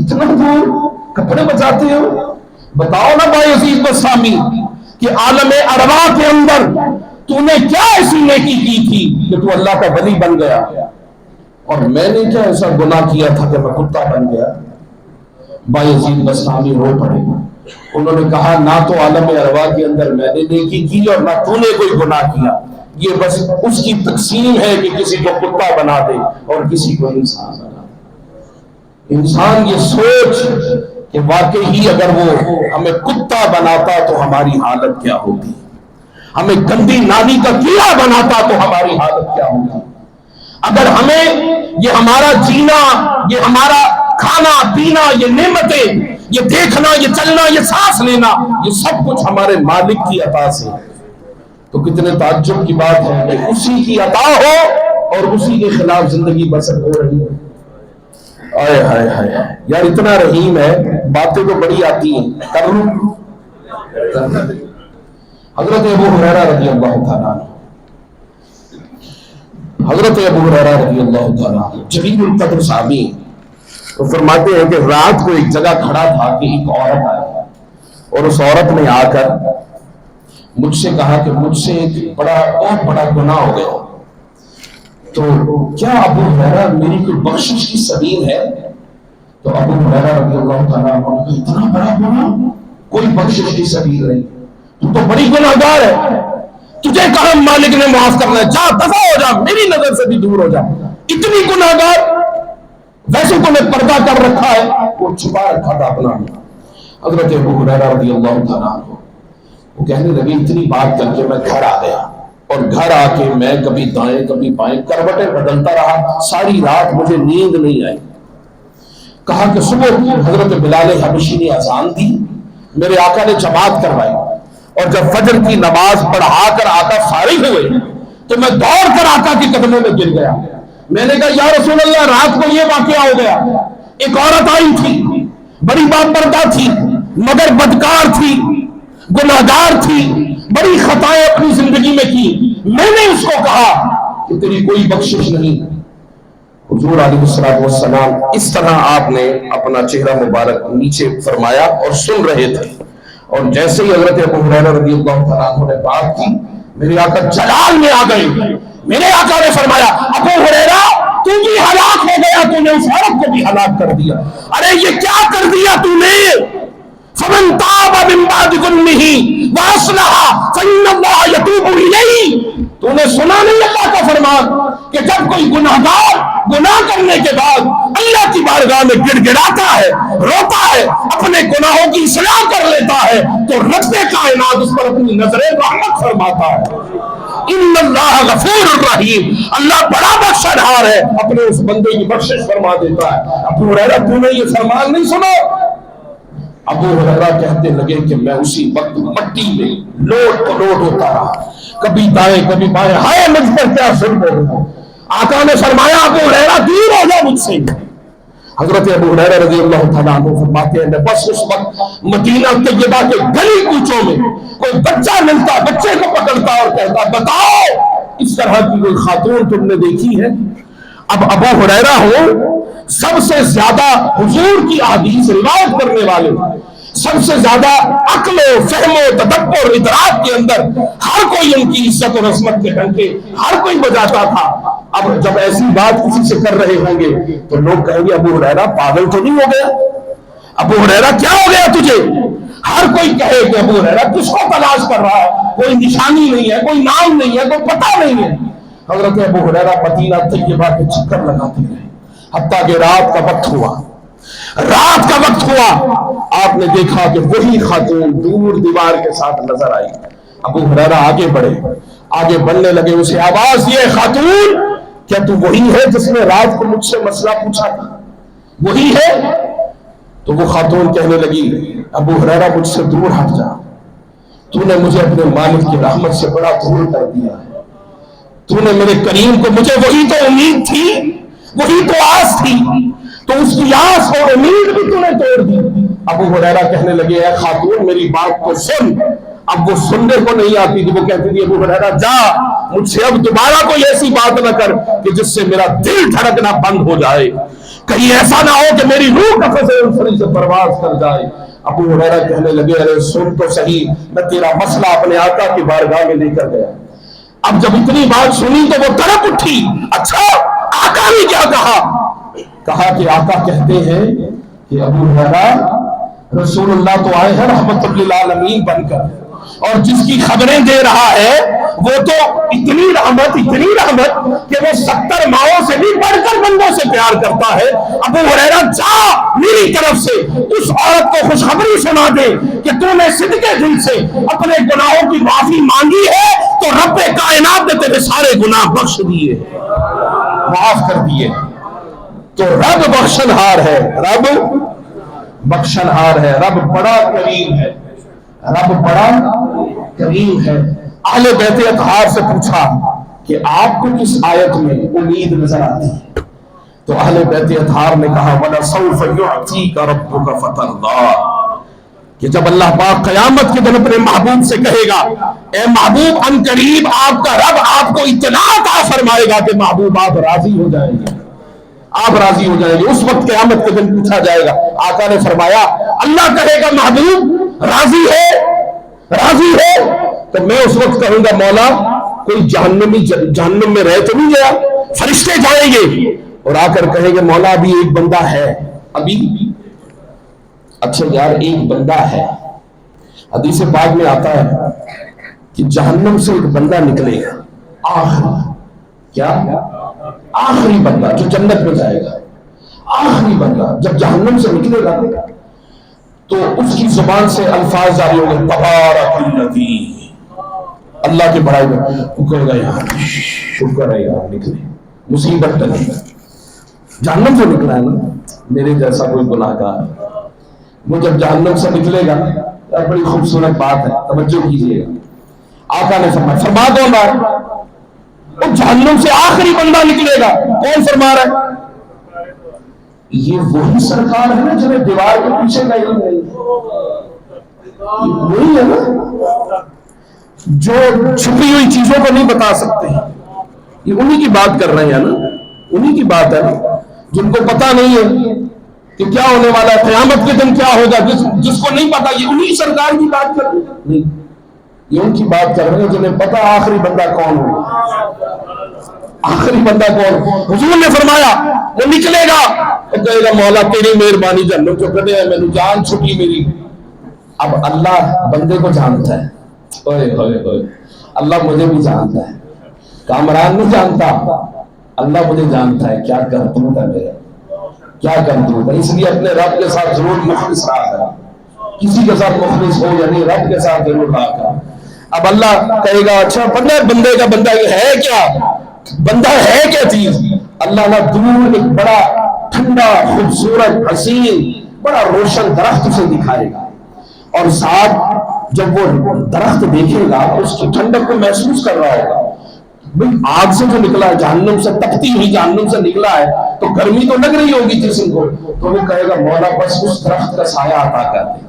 اتنا دور کپڑے بچاتے ہو؟ بتاؤ نا بایزید بستامی کہ عالم ارواح کے اندر تو نے کیا ایسی نیکی کی تھی کہ تو اللہ کا ولی بن گیا، اور میں نے کیا ایسا گناہ کیا تھا کہ میں کتا بن گیا؟ بایزید بستامی رو پڑے۔ انہوں نے کہا نہ تو عالم ارواح کے اندر میں نے نیکی کی اور نہ تو نے کوئی گناہ کیا، یہ بس اس کی تقسیم ہے کہ کسی کو کتا بنا دے اور کسی کو انسان بنا دے۔ انسان یہ سوچ کہ واقعی اگر وہ ہمیں کتا بناتا تو ہماری حالت کیا ہوتی، ہمیں گندی نالی کا کیڑا بناتا تو ہماری حالت کیا ہوتی، اگر ہمیں یہ ہمارا جینا، یہ ہمارا کھانا پینا، یہ نعمتیں، یہ دیکھنا، یہ چلنا، یہ سانس لینا، یہ سب کچھ ہمارے مالک کی عطا سے، تو کتنے تعجب کی بات ہے کہ اسی کی عطا ہو اور اسی کے خلاف زندگی بسر ہو رہی ہے۔ آئے ہائے ہائے یار، اتنا رحیم ہے، باتیں تو بڑی آتی ہیں، کر لوں۔ حضرت ابو ہریرہ رضی اللہ تعالیٰ عنہ، حضرت ابو ہریرہ رضی اللہ تعالیٰ عنہ جلیل القدر صحابی، وہ فرماتے ہیں کہ رات کو ایک جگہ کھڑا تھا کہ ایک عورت آئی، اور اس عورت نے آ کر مجھ سے کہا کہ مجھ سے ایک بہت بڑا گناہ ہو گیا، تو کیا ابو ہریرہ میری کوئی بخشش کی سبیل ہے؟ تو ابو ہریرہ رضی اللہ تعالیٰ عنہ نے کہا اتنا بڑا گناہ، کوئی بخشش کی سبیل نہیں، تو بڑی گناہگار ہے، تجھے کہاں مالک نے معاف کرنا ہے، جا دفع ہو جا، میری نظر سے بھی دور ہو جا، اتنی گناہگار، ویسے تو نے پردہ کر رکھا ہے، وہ چھپا رکھا تھا اپنا۔ حضرت ابو ہریرہ رضی اللہ تعالیٰ عنہ وہ کہنے لگے اتنی بات کر کے میں گھر آ گیا، اور گھر آ کے میں کبھی دائیں کبھی بائیں کروٹیں بدلتا رہا، ساری رات مجھے نیند نہیں آئی۔ کہا کہ صبح حضرت بلال حبشی نے اذان دی، میرے آقا نے جماعت کروائی، اور جب فجر کی نماز پڑھا کر آقا فارغ ہوئے تو میں دوڑ کر آقا کے قدموں میں گر گیا، میں نے کہا یا رسول اللہ رات کو یہ واقعہ ہو گیا، ایک عورت آئی تھی، بڑی باپردہ تھی، مگر بدکار تھی، گناہگار تھی، بڑی خطائیں اپنی زندگی میں کی، میں نے اس کو کہا کہ تیری کوئی بخشش نہیں۔ حضور علیہ السلام اس طرح آپ نے اپنا چہرہ مبارک نیچے فرمایا اور سن رہے تھے، اور جیسے ہی حضرت ابو ہریرہ رضی اللہ تعالیٰ عنہ نے بات کی، میرے آقا جلال میں آ گئے، میرے آقا نے فرمایا ابو ہریرہ تو بھی ہلاک ہو گیا، تو نے اس عورت کو بھی ہلاک کر دیا۔ ارے یہ کیا کر دیا تو نے؟ فمن تاب من بعد ظلمه واصلح فإن الله يتوب إليه۔ تو نے سنا نہیں اللہ کا فرمان کہ جب کوئی گناہگار گناہ کرنے کے بعد اللہ کی بارگاہ میں گڑ گڑاتا ہے، روتا ہے، اپنے گناہوں کی اصلاح کر لیتا ہے، تو رب کائنات اس پر اپنی نظر رحمت فرماتا ہے۔ ان اللہ غفور الرحیم، اللہ بڑا بخشنہار ہے، اپنے اس بندے کی بخشش فرما دیتا ہے۔ ابو ہریرہ تو نے یہ فرمان نہیں سنا؟ ابو ہریرہ کہتے لگے کہ میں اسی وقت مٹی میں لوٹ پلوٹ ہوتا رہا، کبھی دائیں کبھی بائیں، ہائے مجھ پر کیا ظلم ہو گیا۔ آقا نے فرمایا ابو ہریرہ دور ہو جا مجھ سے۔ حضرت ابو ہریرہ رضی اللہ تعالیٰ عنہ فرماتے ہیں میں بس اس وقت مدینہ طیبہ کے گلی کوچوں میں کوئی بچہ ملتا، بچے کو پکڑتا اور کہتا بتاؤ اس طرح کی کوئی خاتون تم نے دیکھی ہے؟ اب ابو ہریرہ ہو سب سے زیادہ حضور کی احادیث روایت کرنے والے، سب سے زیادہ عقل و فہم و تدبر ادراک کے اندر ہر کوئی ان کی عزت و عظمت کے ڈنکے ہر کوئی بجاتا تھا۔ اب جب ایسی بات کسی سے کر رہے ہوں گے تو لوگ کہیں گے ابو ہریرہ پاگل تو نہیں ہو گیا؟ ابو ہریرہ کیا ہو گیا تجھے؟ ہر کوئی کہے کہ ابو ہریرہ کس کو تلاش کر رہا ہے، کوئی نشانی نہیں ہے، کوئی نام نہیں ہے، کوئی پتہ نہیں ہے۔ حضرت ابو ہریرہ مدینہ طیبہ کے چکر لگاتے رہے حتیٰ کہ رات کا وقت ہوا، رات کا وقت ہوا، آپ نے دیکھا کہ وہی خاتون دور دیوار کے ساتھ نظر آئی۔ ابو ہریرہ آگے بڑھے، آگے بڑھنے لگے، اسے آواز دیے خاتون کیا تو وہی ہے جس نے رات کو مجھ سے مسئلہ پوچھا تھا؟ وہی ہے؟ تو وہ خاتون کہنے لگی ابو ہریرہ مجھ سے دور ہٹ جا، تو نے مجھے اپنے مالک کی رحمت سے بڑا دور کر دیا ہے، تو نے میرے کریم کو، مجھے وہی تو امید تھی، وہی تو آس تھی، تو اس کی آس اور امید بھی تو نے توڑ دی۔ ابو ہریرہ کہنے لگے اے خاتون میری بات کو سن۔ اب وہ سننے کو نہیں آتی تھی، وہ کہتی تھی ابو ہریرہ جا، مجھ سے اب دوبارہ کوئی ایسی بات نہ کر کہ جس سے میرا دل دھڑکنا بند ہو جائے، کہیں ایسا نہ ہو کہ میری روح قفس انفری سے پرواز کر جائے۔ ابو ہریرہ کہنے لگے ارے سن تو صحیح، میں تیرا مسئلہ اپنے آقا کی بارگاہ میں لے کر گیا۔ اب جب اتنی بات سنی تو وہ تڑپ اٹھی، اچھا آقا نے کیا کہا؟ کہا کہ آقا کہتے ہیں کہ ابو ہریرہ رسول اللہ تو آئے ہیں رحمت للعالمین بن کر، اور جس کی خبریں دے رہا ہے وہ تو اتنی رحمت کہ وہ 70 ماؤں سے بھی بڑھ کر بندوں سے پیار کرتا ہے. ابو ہریرہ جا میری طرف سے اس عورت کو خوشخبری سنا دے کہ تو نے صدقے دل سے اپنے گناہوں کی معافی مانگی ہے تو رب کائنات نے تیرے سارے گناہ بخش دیے, معاف کر دیے. تو رب بخشنہار ہے, رب بخشنہار ہے, رب بڑا کریم ہے, رب بڑا کریم ہے. اہل بیت اطہار سے پوچھا کہ آپ کو کس آیت میں امید نظر آتی ہے؟ تو اہل بیت اطہار نے کہا وَلَسَوْفَ يُعْتِيكَ رَبُّكَ فَتَرْضَىٰ, کہ جب اللہ پاک قیامت کے دن اپنے محبوب سے کہے گا اے محبوب ان قریب آپ کا رب آپ کو اطلاع عطا فرمائے گا کہ محبوب آپ راضی ہو جائیں گے, آپ راضی ہو جائیں گے. اس وقت قیامت کے دن پوچھا جائے گا. آقا نے فرمایا اللہ کہے گا محبوب راضی ہے, تو میں اس وقت کہوں گا مولا کوئی جہنم میں رہ تو نہیں گیا؟ فرشتے جائیں گے اور آ کر کہیں گے مولا ابھی ایک بندہ ہے, ابھی اچھا یار ایک بندہ ہے. حدیث پاک میں آتا ہے کہ جہنم سے ایک بندہ نکلے گا آخری بندہ جو جنت میں جائے گا. آخری بندہ جب جہنم سے نکلے گا تو اس کی زبان سے الفاظ جاری ہوں گے تبارک الذی, اللہ کے بڑائی میں وہ کہے گا یار شکر ہے یار نکلے, مصیبت ٹلی, جہنم سے نکلا ہے نا میرے جیسا کوئی گناہ گار. وہ جب جہنم سے نکلے گا بڑی خوبصورت بات ہے, توجہ کیجیے گا. آقا نے فرما دو نا وہ جہنم سے آخری بندہ نکلے گا. کون فرما رہا ہے؟ یہ وہی سرکار ہے نا جنہیں دیوار کے پیچھے کا علم نہیں, وہی ہے نا جو چھپی ہوئی چیزوں کو نہیں بتا سکتے. یہ انہی کی بات کر رہے ہیں نا, انہی کی بات ہے جن کو پتا نہیں ہے کہ کیا ہونے والا ہے, قیامت کے دن کیا ہوگا, جس کو نہیں پتا. یہ انہی سرکار کی بات کر رہے ہیں, یہ ان کی بات کر رہے ہیں جنہیں پتا آخری بندہ کون ہوگا. آخری بندہ کون؟ حضور نے فرمایا وہ نکلے گا تو کہے گا مولا تیری مہربانی جنت جو کہتے ہیں میں نے جان چھٹی میری. اب اللہ بندے کو جانتا ہے, اللہ مجھے بھی جانتا ہے, کامران نہیں جانتا, اللہ مجھے جانتا ہے کیا کرتوت ہے میرا, کیا کرتوت ہے. اس لیے اپنے رب کے ساتھ ضرور مخلص رہا کرا, کسی کے ساتھ مخلص ہو یعنی رب کے ساتھ ضرور رہا کرا. اب اللہ کہے گا اچھا بندے کا بندہ ہے کیا, بندہ ہے کیا چیز؟ اللہ نہ دور ایک بڑا ٹھنڈا خوبصورت حسین بڑا روشن درخت اسے دکھائے گا, اور ساتھ جب وہ درخت دیکھے گا اس کی ٹھنڈک کو محسوس کر رہا ہوگا. آگ سے جو نکلا ہے, جہنم سے تپتی ہوئی جہنم سے نکلا ہے تو گرمی تو لگ رہی ہوگی جسم کو, تو وہ کہے گا مولا بس اس درخت کا سایہ عطا کر دے.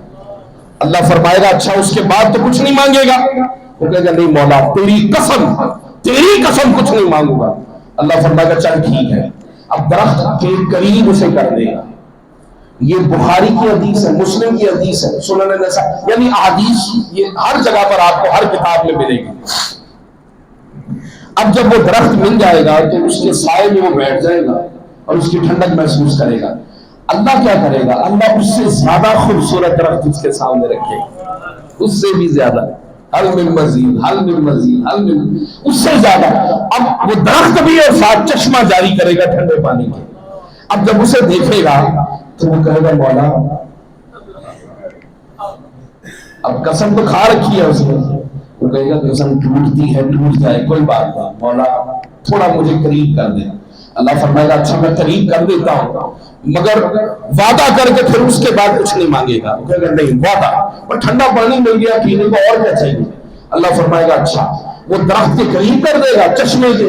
اللہ فرمائے گا اچھا اس کے بعد تو کچھ نہیں مانگے گا؟ وہ کہے گا نہیں مولا تیری قسم کچھ نہیں مانگوں گا. اللہ فرمائے گا چل ٹھیک ہے. اب درخت کے قریب اسے کر دے گا. یہ بخاری کی حدیث ہے, مسلم کی حدیث ہے, سنن نسائی, یعنی احادیث یہ ہر جگہ پر آپ کو ہر کتاب میں ملے گی. اب جب وہ درخت مل جائے گا تو اس کے سائے میں وہ بیٹھ جائے گا اور اس کی ٹھنڈک محسوس کرے گا. اللہ کیا کرے گا؟ اللہ اس سے زیادہ خوبصورت درخت اس کے سامنے رکھے گا, اس سے بھی زیادہ, حل من مزید, اس سے زیادہ. اب وہ درخت بھی اور ساتھ چشمہ جاری کرے گا ٹھنڈے پانی کے. اب جب اسے دیکھے گا تو وہ کہے گا مولا, اب قسم تو کھا رکھی ہے اس نے, وہ کہے گا قسم ٹوٹتی ہے ٹوٹ جائے کوئی بات نہیں مولا تھوڑا مجھے قریب کر دے. اللہ فرمائے گا اچھا میں قریب کر دیتا ہوں مگر وعدہ کر کے پھر اس کے بعد کچھ نہیں مانگے گا. وہ کہے گا نہیں وعدہ, پر ٹھنڈا پانی مل گیا پینے کو اور کیا چاہیے. اللہ فرمائے گا اچھا, وہ درخت کے قریب کر دے گا, چشمے کے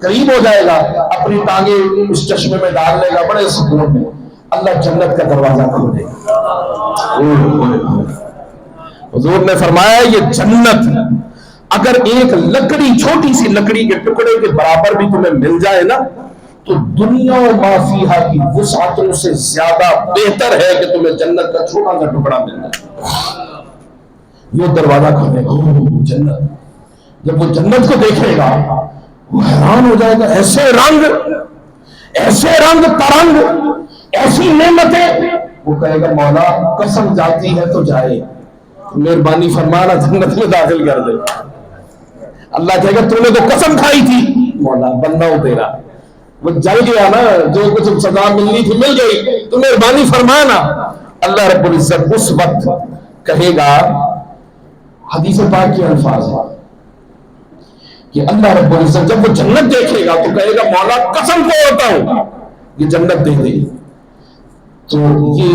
قریب ہو جائے گا, اپنی ٹانگیں اس چشمے میں ڈال لے گا بڑے سکون میں. اللہ جنت کا دروازہ کھولے گا. حضور نے فرمایا یہ جنت اگر ایک لکڑی چھوٹی سی لکڑی کے ٹکڑے کے برابر بھی تمہیں مل جائے نا تو دنیا و ما فیہا کی وسعتوں سے زیادہ بہتر ہے کہ تمہیں جنت کا چھوٹا سا ٹکڑا مل جائے. یہ دروازہ کھولے گا جنت. جب وہ جنت کو دیکھے گا وہ حیران ہو جائے گا, ایسے رنگ ترنگ, ایسی نعمتیں. وہ کہے گا مولا قسم جاتی ہے تو جائے, مہربانی فرمانا جنت میں داخل کر دے. اللہ کہے گا تو نے تو قسم کھائی تھی. مولا بندہ ہو تیرا، وہ جل گیا نا، جو کچھ سزا ملنی تھی مل گئی، تو مہربانی فرمانا. اللہ رب العزت اس وقت کہے گا، حدیث پاک کے الفاظ ہیں کہ اللہ رب العزت جب وہ جنت دیکھے گا تو کہے گا مولا قسم کھاتا ہوں یہ جنت دے دے. تو یہ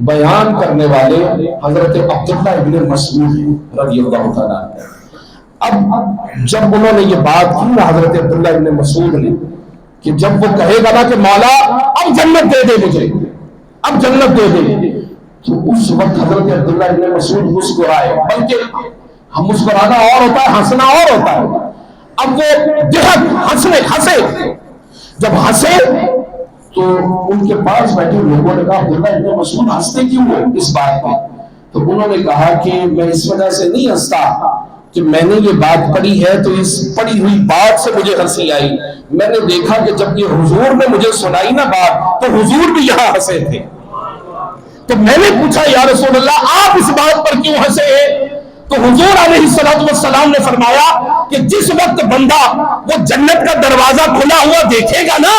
بیان کرنے والے حضرت عبداللہ ابن مسعود رضی اللہ تعالیٰ عنہ. اب جب انہوں نے یہ بات کی نا حضرت عبداللہ ابن مسعود نے، کہ جب وہ کہے گا نا کہ مولا اب جنت دے دے مجھے، اب جنت دے دے، تو اس وقت حضرت عبداللہ ابن مسعود مسکرائے. بلکہ ہم مسکرانا اور ہوتا ہے، ہنسنا اور ہوتا ہے. اب وہ دہت ہنسے. جب ہنسے تو ان کے پاس بیٹھے لوگوں نے کہا عبداللہ ابن مسعود ہنستے کیوں ہو اس بات پہ؟ تو انہوں نے کہا کہ میں اس وجہ سے نہیں ہنستا کہ میں نے یہ بات پڑھی ہے تو اس پڑھی ہوئی بات سے مجھے ہنسی آئی. میں نے دیکھا کہ جب یہ حضور نے مجھے سنائی نا بات تو حضور بھی یہاں ہنسے تھے. تو میں نے پوچھا یا رسول اللہ آپ اس بات پر کیوں ہنسے ہیں؟ تو حضور علیہ السلام نے فرمایا کہ جس وقت بندہ وہ جنت کا دروازہ کھلا ہوا دیکھے گا نا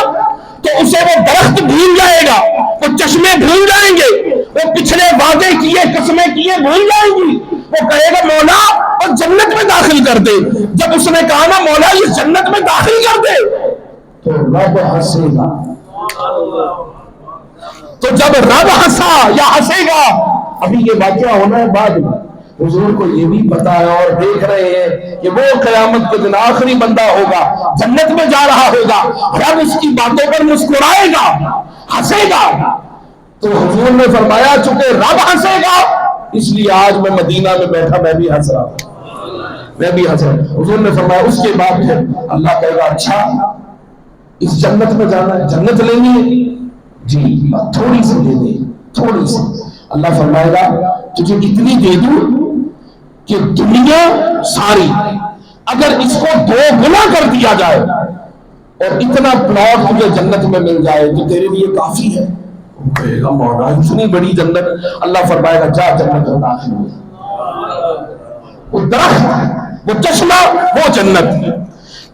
تو اسے وہ درخت بھول جائے گا، وہ چشمے بھول جائیں گے، وہ پچھلے وعدے کیے قسمیں کیے بھول جائیں گی. وہ کہے گا مولا اور جنت میں داخل کر دے. جب اس نے کہا نا مولا یہ جنت میں داخل کر دے تو رب ہنسے گا. تو جب رب ہنسا یا ہنسے گا، ابھی یہ واقعہ ہونا ہے بعد میں، حضور کو یہ بھی پتا ہے اور دیکھ رہے ہیں کہ وہ قیامت کے دن آخری بندہ ہوگا، جنت میں جا رہا ہوگا، رب اس کی باتوں پر مسکرائے گا، ہنسے گا. تو حضور نے فرمایا چونکہ رب ہنسے گا اس لیے آج میں مدینہ میں بیٹھا میں بھی ہنس رہا ہوں، میں بھی ہنس رہا ہوں. حضور نے فرمایا اس کے بعد پھر اللہ کہے گا اچھا اس جنت میں جانا ہے، جنت لینی ہے جی تھوڑی سی دے دے، تھوڑی سی. اللہ فرمائے گا تجھے اتنی دے دوں کہ دنیا ساری اگر اس کو 2 گنا کر دیا جائے اور اتنا پلاٹ تجھے جنت میں مل جائے تو تیرے لیے کافی ہے. وہ کہے گا مولا اتنی بڑی جنت. اللہ فرمائے گا جا جنت میں داخل ہو. وہ درخت، وہ چشمہ، وہ جنت.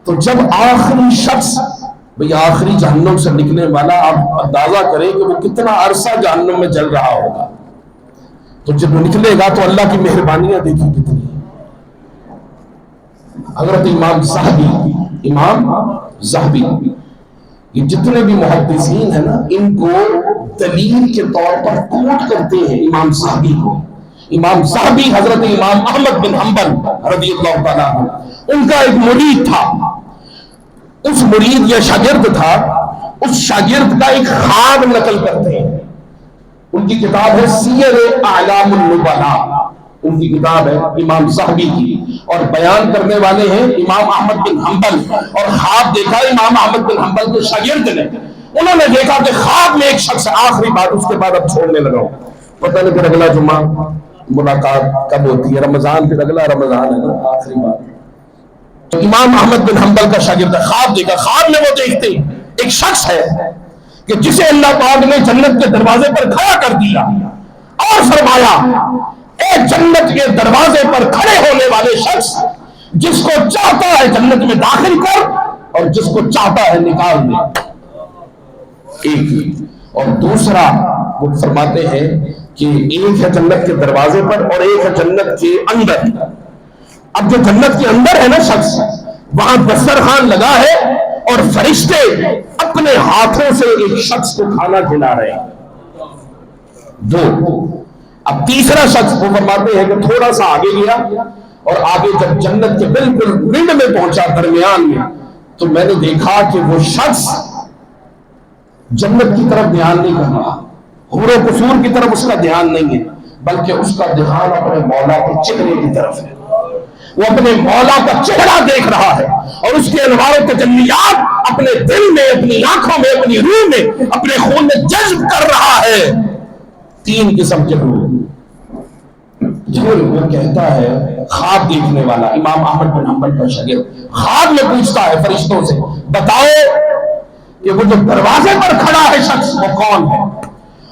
تو جب آخری شخص بھئی آخری جہنم سے نکلنے والا، آپ اندازہ کریں کہ وہ کتنا عرصہ جہنم میں جل رہا ہوگا. تو جب وہ نکلے گا تو اللہ کی مہربانیاں دیکھیں کتنی. حضرت امام زاہبی یہ جتنے بھی محدثین ہیں نا ان کو دلیل کے طور پر کوٹ کرتے ہیں امام زاہبی کو. امام زاہبی حضرت امام احمد بن حنبل رضی اللہ تعالیٰ عنہ ان کا ایک مرید تھا. اس مرید یا شاگرد تھا، اس شاگرد کا ایک خواب نقل کرتے ہیں. ان کی کتاب ہے سیر اعلام النبلاء، ان کی کتاب ہے امام زاہبی کی، اور بیان کرنے والے ہیں امام احمد بن حنبل. اور خواب دیکھا امام احمد بن حنبل کے شاگرد نے. انہوں نے دیکھا کہ خواب میں ایک شخص، آخری بات اس کے بعد اب چھوڑنے لگا ہوں، پتہ نہیں پھر اگلا جمعہ ملاقات کب ہوتی ہے، رمضان پھر اگلا رمضان ہے نا آخری بات. تو امام احمد بن حنبل کا شاگرد خواب دیکھا. خواب میں وہ دیکھتے ایک شخص ہے کہ جسے اللہ پاک نے جنت کے دروازے پر کھڑا کر دیا اور فرمایا اے جنت کے دروازے پر کھڑے ہونے والے شخص، جس کو چاہتا ہے جنت میں داخل کر اور جس کو چاہتا ہے نکال دے. ایک اور دوسرا وہ فرماتے ہیں کہ ایک ہے جنت کے دروازے پر اور ایک ہے جنت کے اندر. اب جو جنت کے اندر ہے نا شخص، وہاں دسترخوان لگا ہے اور فرشتے اپنے ہاتھوں سے ایک شخص کو کھانا کھلا رہے ہیں. 2 اب تیسرا شخص وہ فرماتے ہیں کہ تھوڑا سا آگے گیا اور آگے جب جنت کے بالکل رنڈ میں پہنچا درمیان میں تو میں نے دیکھا کہ وہ شخص جنت کی طرف دھیان نہیں کر رہا، حور و قصور کی طرف اس کا دھیان نہیں ہے، بلکہ اس کا دھیان اپنے مولا کے چہرے کی طرف ہے. وہ اپنے مولا کا چہرہ دیکھ رہا ہے اور اس کے انوار و تجلیات اپنے دل میں، اپنی آنکھوں میں، اپنی روح میں، اپنے خون میں جذب کر رہا ہے. 3 قسم کے لوگ. وہ کہتا ہے خواب دیکھنے والا امام احمد بن حنبل کا شاگرد خواب میں پوچھتا ہے فرشتوں سے بتاؤ کہ وہ جو دروازے پر کھڑا ہے شخص وہ کون ہے،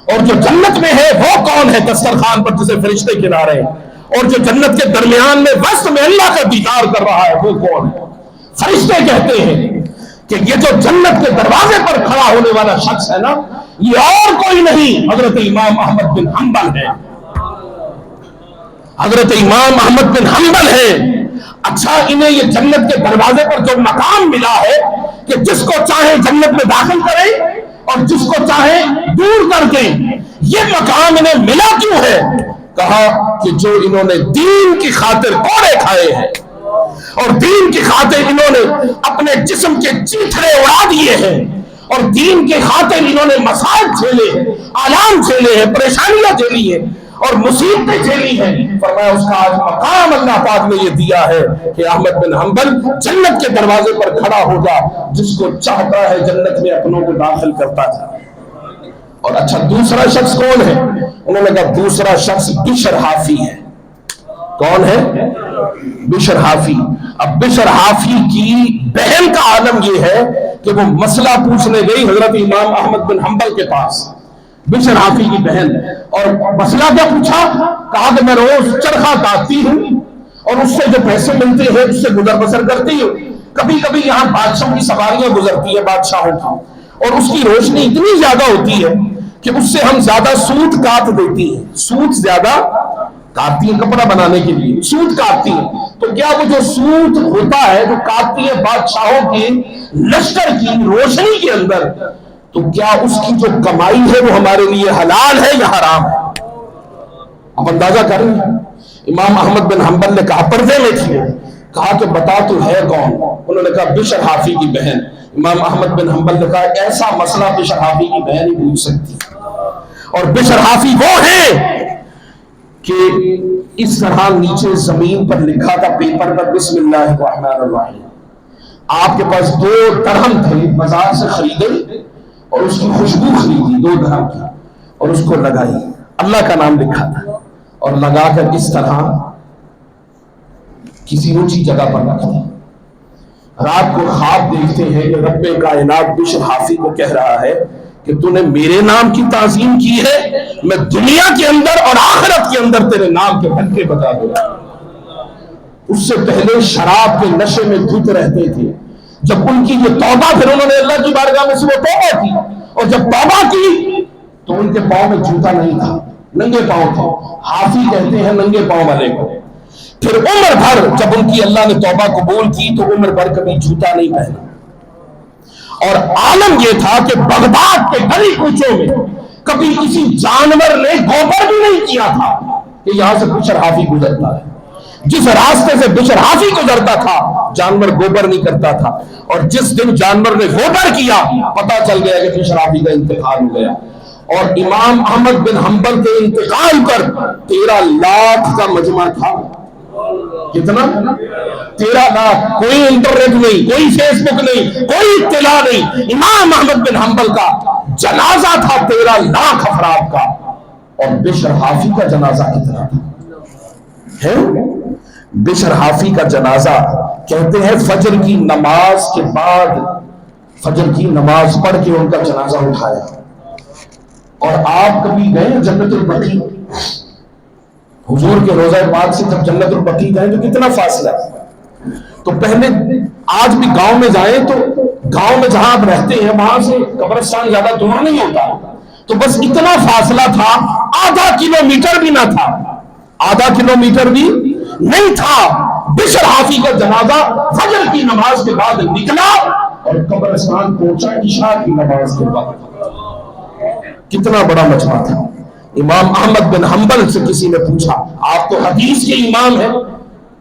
اور جو جنت میں ہے وہ کون ہے دسترخوان پر جسے فرشتے کھلا رہے ہیں، اور جو جنت کے درمیان میں وسط میں اللہ کا دیدار کر رہا ہے وہ کون ہے؟ فرشتے کہتے ہیں کہ یہ جو جنت کے دروازے پر کھڑا ہونے والا شخص ہے نا، یہ اور کوئی نہیں حضرت امام احمد بن حنبل ہے، حضرت امام احمد بن حنبل ہے۔ اچھا، انہیں یہ جنت کے دروازے پر جو مقام ملا ہے کہ جس کو چاہے جنت میں داخل کرے اور جس کو چاہے دور کر کے، یہ مقام انہیں ملا کیوں ہے؟ کہا کہ جو انہوں نے دین کی خاطر کوڑے کھائے ہیں اور دین کی خاطر انہوں نے اپنے جسم کے چیتھڑے اڑا دیے ہیں اور دین کی خاطر انہوں نے مسائل جھیلے ہیں، آلام جھیلے ہیں، پریشانیاں جھیلی ہیں اور مصیبتیں جھیلی ہیں، فرمایا اس کا آج مقام اللہ پاک نے یہ دیا ہے کہ احمد بن حنبل جنت کے دروازے پر کھڑا ہوگا، جس کو چاہتا ہے جنت میں اپنوں کو داخل کرتا تھا۔ اور اچھا، دوسرا شخص کون ہے؟ انہوں نے کہا دوسرا شخص بشر حافی ہے۔ کون ہے؟ بشر حافی۔ اب بشر حافی کی بہن کا عالم یہ ہے کہ وہ مسئلہ پوچھنے گئی حضرت امام احمد بن حنبل کے پاس، بشر حافی کی بہن، اور مسئلہ کیا پوچھا؟ کہا کہ میں روز چرخہ کاٹتی ہوں اور اس سے جو پیسے ملتے ہیں اس سے گزر بسر کرتی ہوں، کبھی کبھی یہاں بادشاہوں کی سواریاں گزرتی ہیں بادشاہوں کی، اور اس کی روشنی اتنی زیادہ ہوتی ہے کہ اس سے ہم زیادہ سوت کاٹ دیتی ہیں، سوت زیادہ کاٹتی ہیں کپڑا بنانے کے لیے، سوت کاٹتی ہیں، تو کیا وہ جو سوت ہوتا ہے جو کاٹتی ہے بادشاہوں کے لشکر کی روشنی کے اندر، تو کیا اس کی جو کمائی ہے وہ ہمارے لیے حلال ہے یا حرام ہے؟ اب اندازہ کریں۔ امام احمد بن حنبل نے کہا، پردے میں تھی، کہا کہ بتا تو ہے کون؟ انہوں نے کہا بشر حافی کی بہن۔ امام احمد بن حنبل نے کہا ایسا مسئلہ بشر حافی کی بہن ہی پوچھ سکتی، اور بشر حافی وہ ہے کہ اس طرح نیچے زمین پر لکھا تھا پیپر پر، بسم اللہ الرحمن الرحیم۔ آپ کے پاس 2 درہم تھے، بازار سے خریدے اور اس کی خوشبو خریدی 2 درہم کی اور اس کو لگائی، اللہ کا نام لکھا تھا، اور لگا کر اس طرح کسی اونچی جگہ پر رکھ دیا۔ رات کو خواب دیکھتے ہیں کہ رب کائنات بشر حافی کو کہہ رہا ہے کہ تو نے میرے نام کی تعظیم کی ہے، میں دنیا کے اندر اور آخرت کے اندر تیرے نام کے ڈنکے بجا دوں گا۔ اس سے پہلے شراب کے نشے میں دھت رہتے تھے، جب ان کی یہ توبہ، پھر انہوں نے اللہ کی بارگاہ میں سے وہ توبہ کی، اور جب توبہ کی تو ان کے پاؤں میں جوتا نہیں تھا، ننگے پاؤں تھے، حافی کہتے ہیں ننگے پاؤں والے کو۔ پھر عمر بھر جب ان کی اللہ نے توبہ قبول کی تو عمر بھر کبھی جوتا نہیں پہنا، اور عالم یہ تھا کہ بغداد کے گلی کوچوں میں کبھی کسی جانور نے گوبر بھی نہیں کیا تھا کہ یہاں سے بشر حافی گزرتا ہے۔ جس راستے سے بشر حافی گزرتا تھا جانور گوبر نہیں کرتا تھا، اور جس دن جانور نے گوبر کیا پتا چل گیا کہ بشر حافی کا انتقال ہو گیا۔ اور امام احمد بن حنبل کے انتقال پر 13 لاکھ کا مجمع تھا۔ کتنا؟ 13 لاکھ۔ کوئی انٹرنیٹ نہیں، کوئی فیس بک نہیں، کوئی اطلاع نہیں، امام احمد بن حنبل کا جنازہ تھا 13 لاکھ افراد کا، اور بشر حافی کا جنازہ کتنا تھا ہے؟ بشر حافی کا جنازہ کہتے ہیں فجر کی نماز کے بعد، فجر کی نماز پڑھ کے ان کا جنازہ اٹھایا۔ اور آپ کبھی گئے جنت البقیع؟ حضور کے روضہ پاک سے جب جنت البقیع گئے تو کتنا فاصلہ ہے؟ تو پہلے آج بھی گاؤں میں جائیں تو گاؤں میں جہاں آپ رہتے ہیں وہاں سے قبرستان زیادہ دور نہیں ہوتا، تو بس اتنا فاصلہ تھا، آدھا کلومیٹر بھی نہ تھا، آدھا کلومیٹر بھی نہیں تھا۔ بشر حافی کا جنازہ فجر کی نماز کے بعد نکلا اور قبرستان پہنچا عشاء کی نماز کے بعد۔ کتنا بڑا مجمع تھا۔ امام احمد بن حنبل سے کسی نے پوچھا، آپ تو حدیث کے امام ہیں،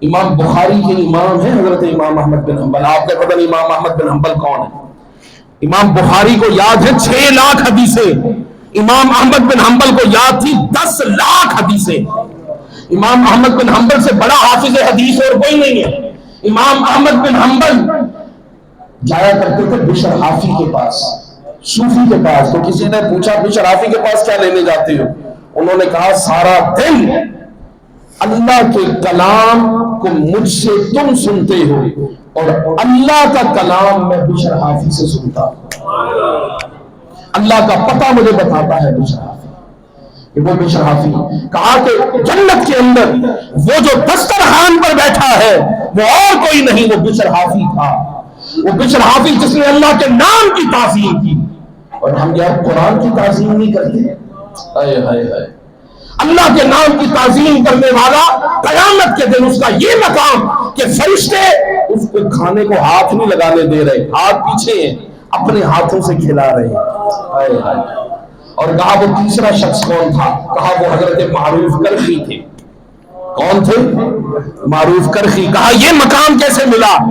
امام بخاری کے امام ہیں حضرت امام احمد بن حنبل، آپ نے پتہ نہیں امام احمد بن حنبل کون ہے؟ امام بخاری کو یاد ہے 6 لاکھ حدیثیں، امام احمد بن حنبل کو یاد تھی 10 لاکھ حدیثیں۔ امام احمد بن حنبل سے بڑا حافظ حدیث اور کوئی نہیں ہے۔ امام احمد بن حنبل جایا کرتے تھے بشر حافی کے پاس، صوفی کے پاس۔ تو کسی نے پوچھا بشر حافی کے پاس کیا لینے جاتے ہو؟ انہوں نے کہا سارا دن اللہ کے کلام کو مجھ سے تم سنتے ہو اور اللہ کا کلام میں بشر حافی سے سنتا ہوں، اللہ کا پتہ مجھے بتاتا ہے بشر حافی۔ کہ وہ بشر حافی کہا کہ جنت کے اندر وہ جو دسترخوان پر بیٹھا ہے وہ اور کوئی نہیں، وہ بشر حافی تھا، وہ بشر حافی جس نے اللہ کے نام کی تعظیم کی۔ اور ہم یار قرآن کی تعظیم نہیں کرتے، ہائے ہائے ہائے، اللہ کے نام کی تعظیم کرنے والا قیامت کے دن اس کا یہ مقام کہ فرشتے اس کو کھانے کو ہاتھ نہیں لگانے دے رہے، ہاتھ پیچھے ہیں، اپنے ہاتھوں سے کھلا رہے ہیں، ہائے ہائے۔ اور کہا وہ تیسرا شخص کون تھا؟ کہا وہ حضرت معروف کرخی تھے۔ کون تھے؟ معروف کرخی۔ کہا یہ مقام کیسے ملا؟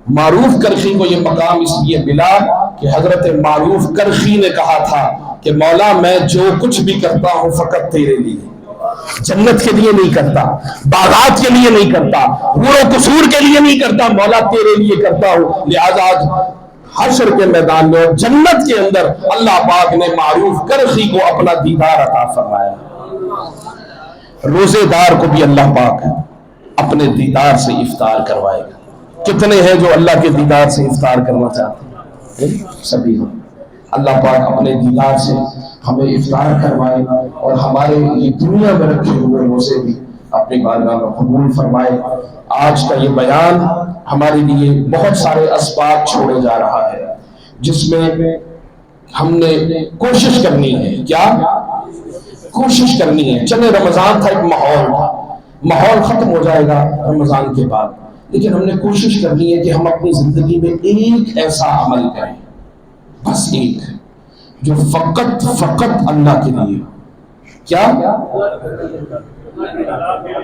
معروف کرخی کو یہ مقام اس لیے ملا کہ حضرت معروف کرخی نے کہا تھا کہ مولا میں جو کچھ بھی کرتا ہوں فقط تیرے لیے، جنت کے لیے نہیں کرتا، باغات کے لیے نہیں کرتا، حور و قصور کے لیے نہیں کرتا، مولا تیرے لیے کرتا ہوں۔ لہذا آج حشر کے میدان میں اور جنت کے اندر اللہ پاک نے معروف کرخی کو اپنا دیدار عطا فرمایا۔ روزے دار کو بھی اللہ پاک اپنے دیدار سے افطار کروائے گا۔ کتنے ہیں جو اللہ کے دیدار سے افطار کرنا چاہتے ہیں؟ سبھی ہم۔ اللہ پاک اپنے دیدار سے ہمیں افطار کروائے اور ہمارے یہ دنیا میں رکھے ہوئے روزے بھی اپنی بارگاہ میں قبول فرمائے۔ آج کا یہ بیان ہمارے لیے بہت سارے اسباب چھوڑے جا رہا ہے، جس میں ہم نے کوشش کرنی ہے۔ کیا کوشش کرنی ہے؟ چلے رمضان تھا، ایک ماحول تھا، ماحول ختم ہو جائے گا رمضان کے بعد، لیکن ہم نے کوشش کرنی ہے کہ ہم اپنی زندگی میں ایک ایسا عمل کریں، بس ایک، جو فقط اللہ کے لیے۔ کیا؟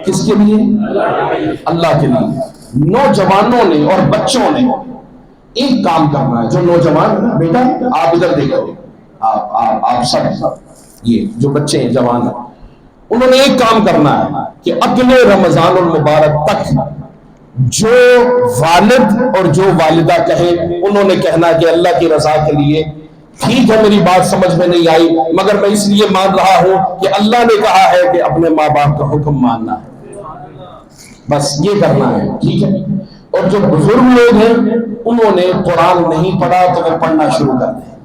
کس کے لیے؟ اللہ کے لیے۔ نوجوانوں نے اور بچوں نے ایک کام کرنا ہے۔ جو نوجوان، بیٹا آپ ادھر دیکھو، آپ سب یہ جو بچے ہیں جوان ہیں، انہوں نے ایک کام کرنا ہے کہ اگلے رمضان المبارک تک جو والد اور جو والدہ کہیں انہوں نے کہنا کہ اللہ کی رضا کے لیے ٹھیک ہے میری بات سمجھ میں نہیں آئی مگر میں اس لیے مان رہا ہوں کہ اللہ نے کہا ہے کہ اپنے ماں باپ کا حکم ماننا ہے، بس یہ کرنا ہے، ٹھیک ہے۔ اور جو بزرگ لوگ ہیں انہوں نے قرآن نہیں پڑھا تو وہ پڑھنا شروع کر دیں،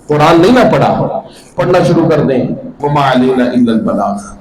قرآن نہیں نہ پڑھا، پڑھنا شروع کر دیں۔ وَمَا عَلَيْنَا إِلَّا الْبَلَاغُ۔